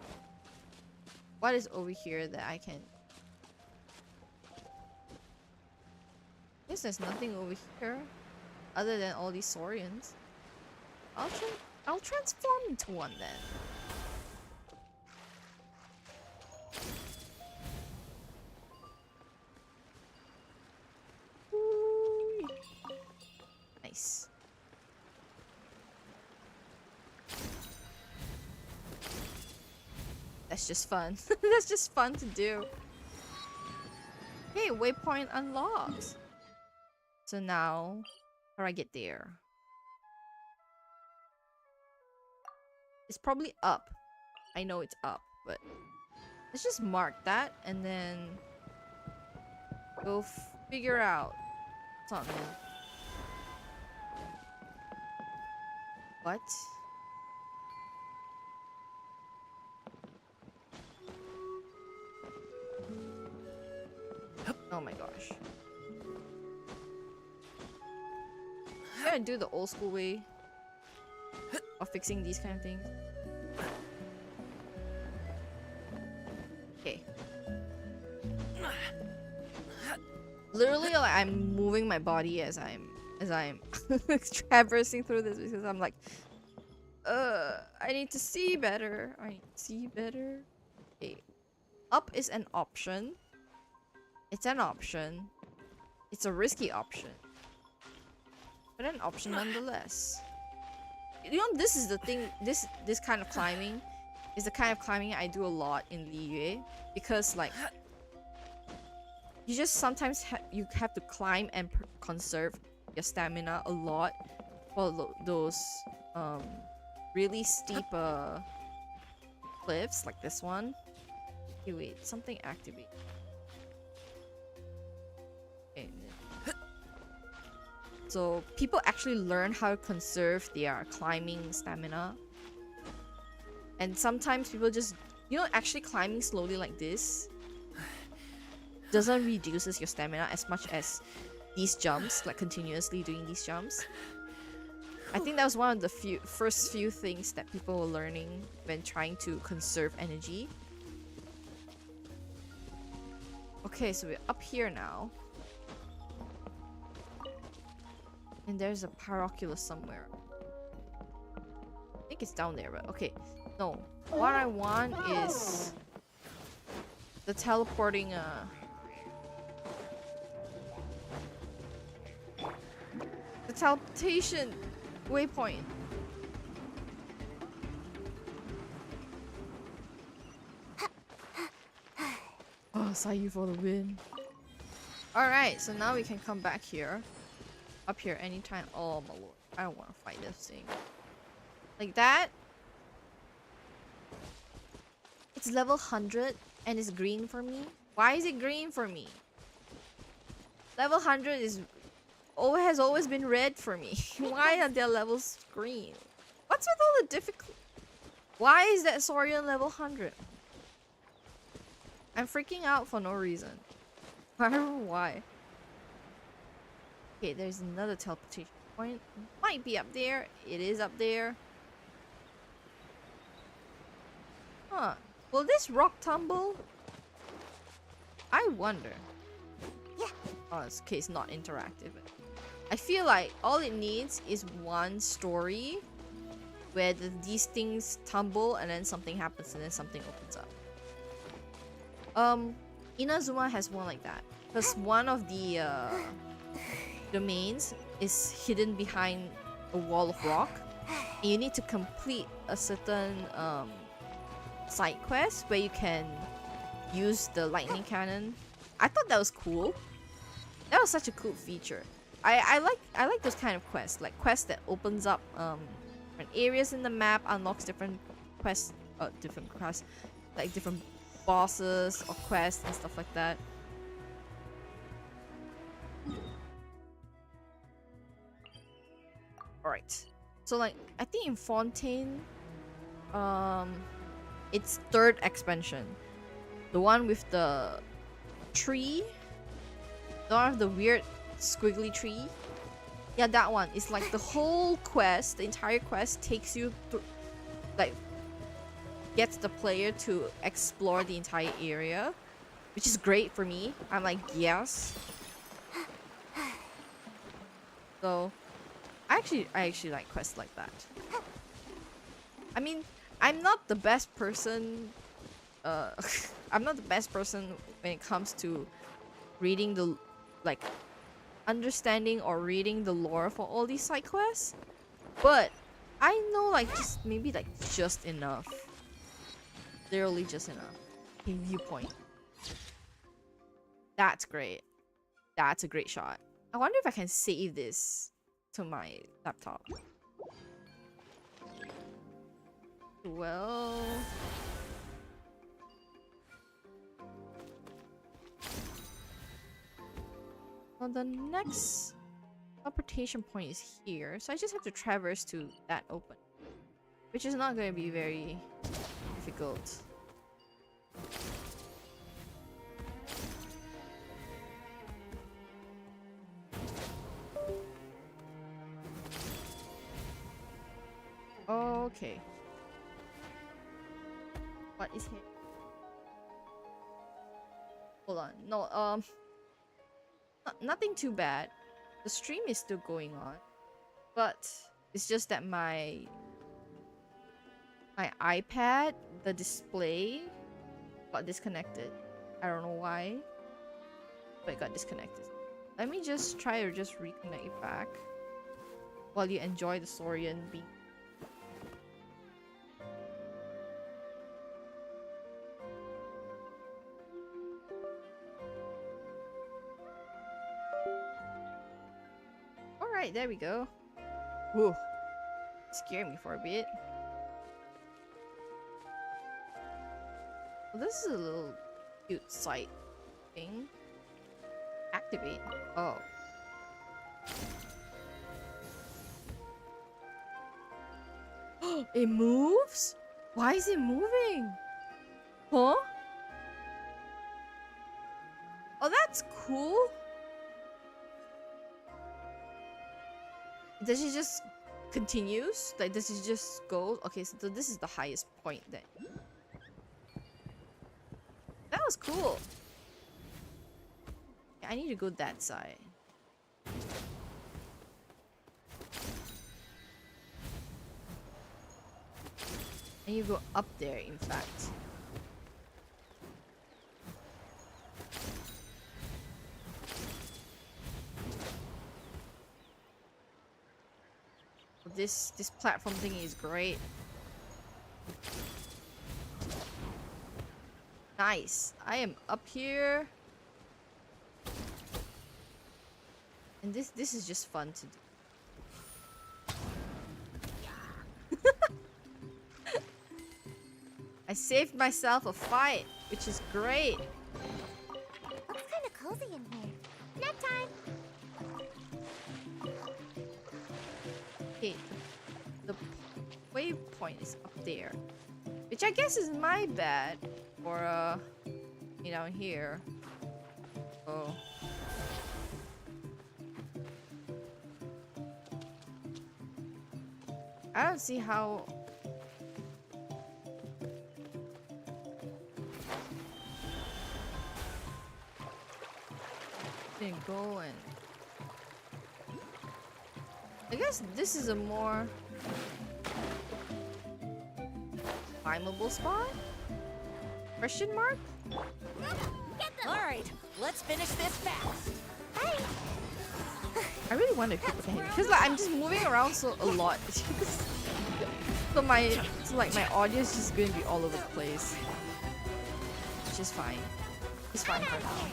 What is over here that I can... I guess there's nothing over here other than all these saurians. I'll transform into one then. Ooh. Nice. That's just fun. That's just fun to do. Hey, waypoint unlocked. So now, how do I get there? It's probably up. I know it's up, but let's just mark that and then go figure out something. What? Oh my gosh. I'm gonna do the old school way of fixing these kind of things. Okay. Literally, like, I'm moving my body as I'm traversing through this because I'm like, I need to see better. I need to see better. Okay. Up is an option. It's an option. It's a risky option. But an option nonetheless. You know, this is the thing. This kind of climbing is the kind of climbing I do a lot in Liyue. Because, like, you just sometimes you have to climb and conserve your stamina a lot for those really steep cliffs like this one. Okay, wait, something activate. Okay. So people actually learn how to conserve their climbing stamina. And sometimes people just, you know, actually climbing slowly like this doesn't reduces your stamina as much as these jumps, like continuously doing these jumps. I think that was one of the first few things that people were learning when trying to conserve energy. Okay, so we're up here now. And there's a Pyroculus somewhere. I think it's down there, but okay. No. What I want is the teleporting the teleportation waypoint. Oh, Sayu for the win. Alright, so now we can come back here. Up here anytime. Oh my lord. I don't want to fight this thing. Like that. It's level 100 and it's green for me. Why is it green for me? Level 100 has always been red for me. Why are their levels green? What's with all the difficult? Why is that Saurian level 100? I'm freaking out for no reason. I don't know why. Okay, there's another teleportation point. Might be up there. It is up there. Huh. Will this rock tumble? I wonder. Yeah. Oh, it's okay, it's not interactive. I feel like all it needs is one story where these things tumble and then something happens and then something opens up. Inazuma has one like that. Because one of the domains is hidden behind a wall of rock. And you need to complete a certain side quest where you can use the lightning cannon. I thought that was cool. That was such a cool feature. I like those kind of quests, like quests that opens up different areas in the map, unlocks different quests, like different bosses or quests and stuff like that. Alright. So like I think in Fontaine, it's third expansion. The one with the tree. The one with the weird squiggly tree. Yeah, that one. It's like the whole quest, the entire quest takes you through, like, gets the player to explore the entire area, which is great for me. I'm like, yes. So, I actually like quests like that. I mean, I'm not the best person. I'm not the best person when it comes to reading the, like, understanding or reading the lore for all these side quests, but I know like just maybe like just enough. Literally just enough. Okay, viewpoint. That's great. That's a great shot. I wonder if I can save this to my laptop. Well, the next teleportation point is here, so I just have to traverse to that open, which is not going to be very difficult. Okay. What is here? Hold on. No, nothing too bad. The stream is still going on, but it's just that my iPad, the display, got disconnected. I don't know why, but it got disconnected. Let me just try to just reconnect it back while you enjoy the Saurian beam. Alright, there we go. Whoa. Scared me for a bit. Well, this is a little cute site thing. Activate. Oh. It moves? Why is it moving? Huh? Oh, that's cool. Does it just continues? Like, does it just go? Okay, so this is the highest point then. That was cool. Yeah, I need to go that side. And you go up there, in fact. This platform thing is great. Nice. I am up here. And this is just fun to do. I saved myself a fight, which is great. Looks kind of cozy in here. Nap time. Okay, the waypoint is up there, which I guess is my bad for you know, here. Oh. I don't see how. Then go and. I guess this is a more climbable spot? Question mark? Alright, let's finish this fast. I really want to keep the because like I'm just moving around so a lot. so my audio is just going to be all over the place. Which is fine. It's fine for now.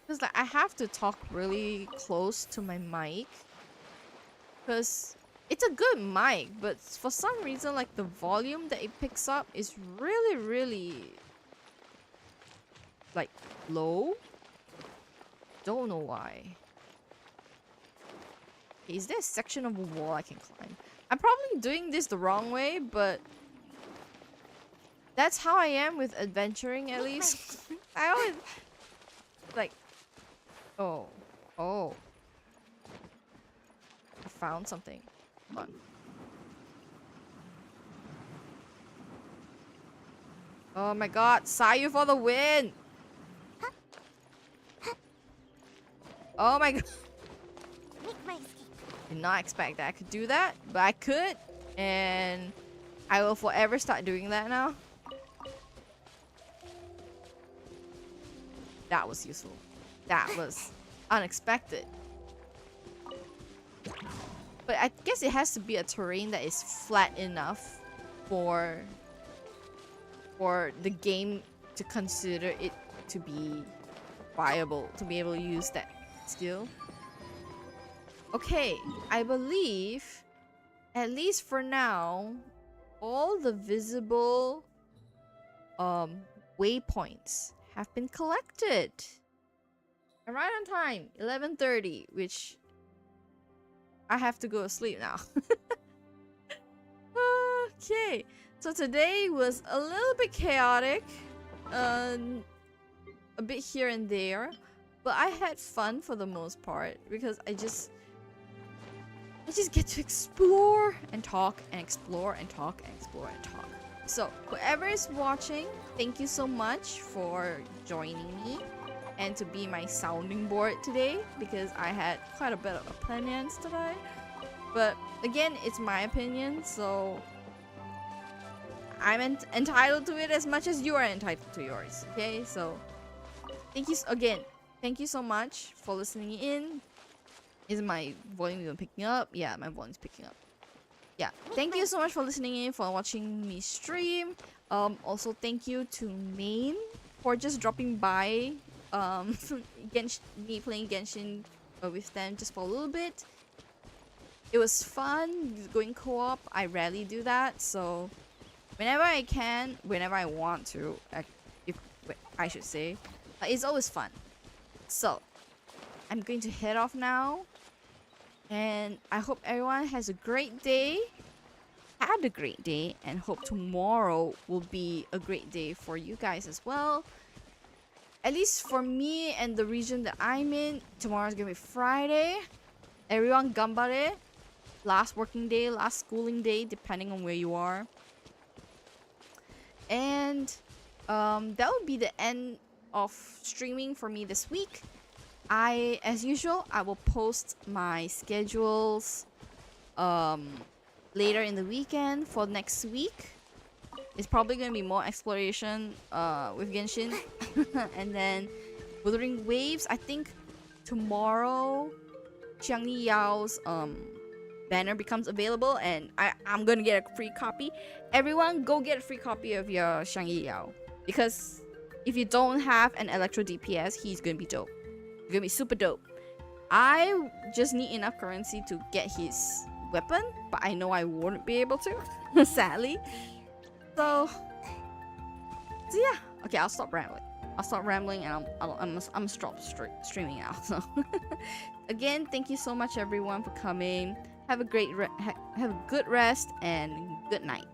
Because like I have to talk really close to my mic. Because it's a good mic, but for some reason like the volume that it picks up is really like low. Don't know why. Is there a section of a wall I can climb? I'm probably doing this the wrong way, but that's how I am with adventuring at least. I always like oh. I found something. Come on. Oh my god, Sayu for the win! Oh my god. Make my escape. Did not expect that I could do that, but I could, and I will forever start doing that now. That was useful. That was unexpected. But I guess it has to be a terrain that is flat enough for the game to consider it to be viable, to be able to use that skill. Okay, I believe, at least for now, all the visible waypoints have been collected. And right on time, 11:30, which I have to go to sleep now. Okay, so today was a little bit chaotic, a bit here and there, but I had fun for the most part because I just get to explore and talk and explore and talk and explore and talk. So whoever is watching, thank you so much for joining me and to be my sounding board today, because I had quite a bit of opinions today. But again, it's my opinion, so I'm entitled to it as much as you are entitled to yours. Okay, so thank you again. Thank you so much for listening in. Is my volume even picking up? Yeah, my volume's picking up. Yeah, thank you so much for listening in, for watching me stream. Also thank you to Main for just dropping by. Me playing Genshin with them just for a little bit. It was fun going co-op. I rarely do that, so whenever I can, whenever I want to, if I should say, it's always fun. So I'm going to head off now, and I hope everyone has a great day, had a great day, and hope tomorrow will be a great day for you guys as well. At least for me and the region that I'm in, tomorrow's gonna be Friday. Everyone gambare. Last working day, last schooling day, depending on where you are. And that would be the end of streaming for me this week. As usual, I will post my schedules later in the weekend for next week. It's probably going to be more exploration with Genshin. And then Wuthering Waves, I think tomorrow Xiangli Yao's banner becomes available, and I'm going to get a free copy. Everyone go get a free copy of your Xiangli Yao, because if you don't have an Electro DPS, he's going to be dope. He's going to be super dope. I just need enough currency to get his weapon, but I know I won't be able to, sadly. So yeah, okay, I'll stop rambling. And I'm stop streaming now. So again, thank you so much everyone for coming. Have a good rest and good night.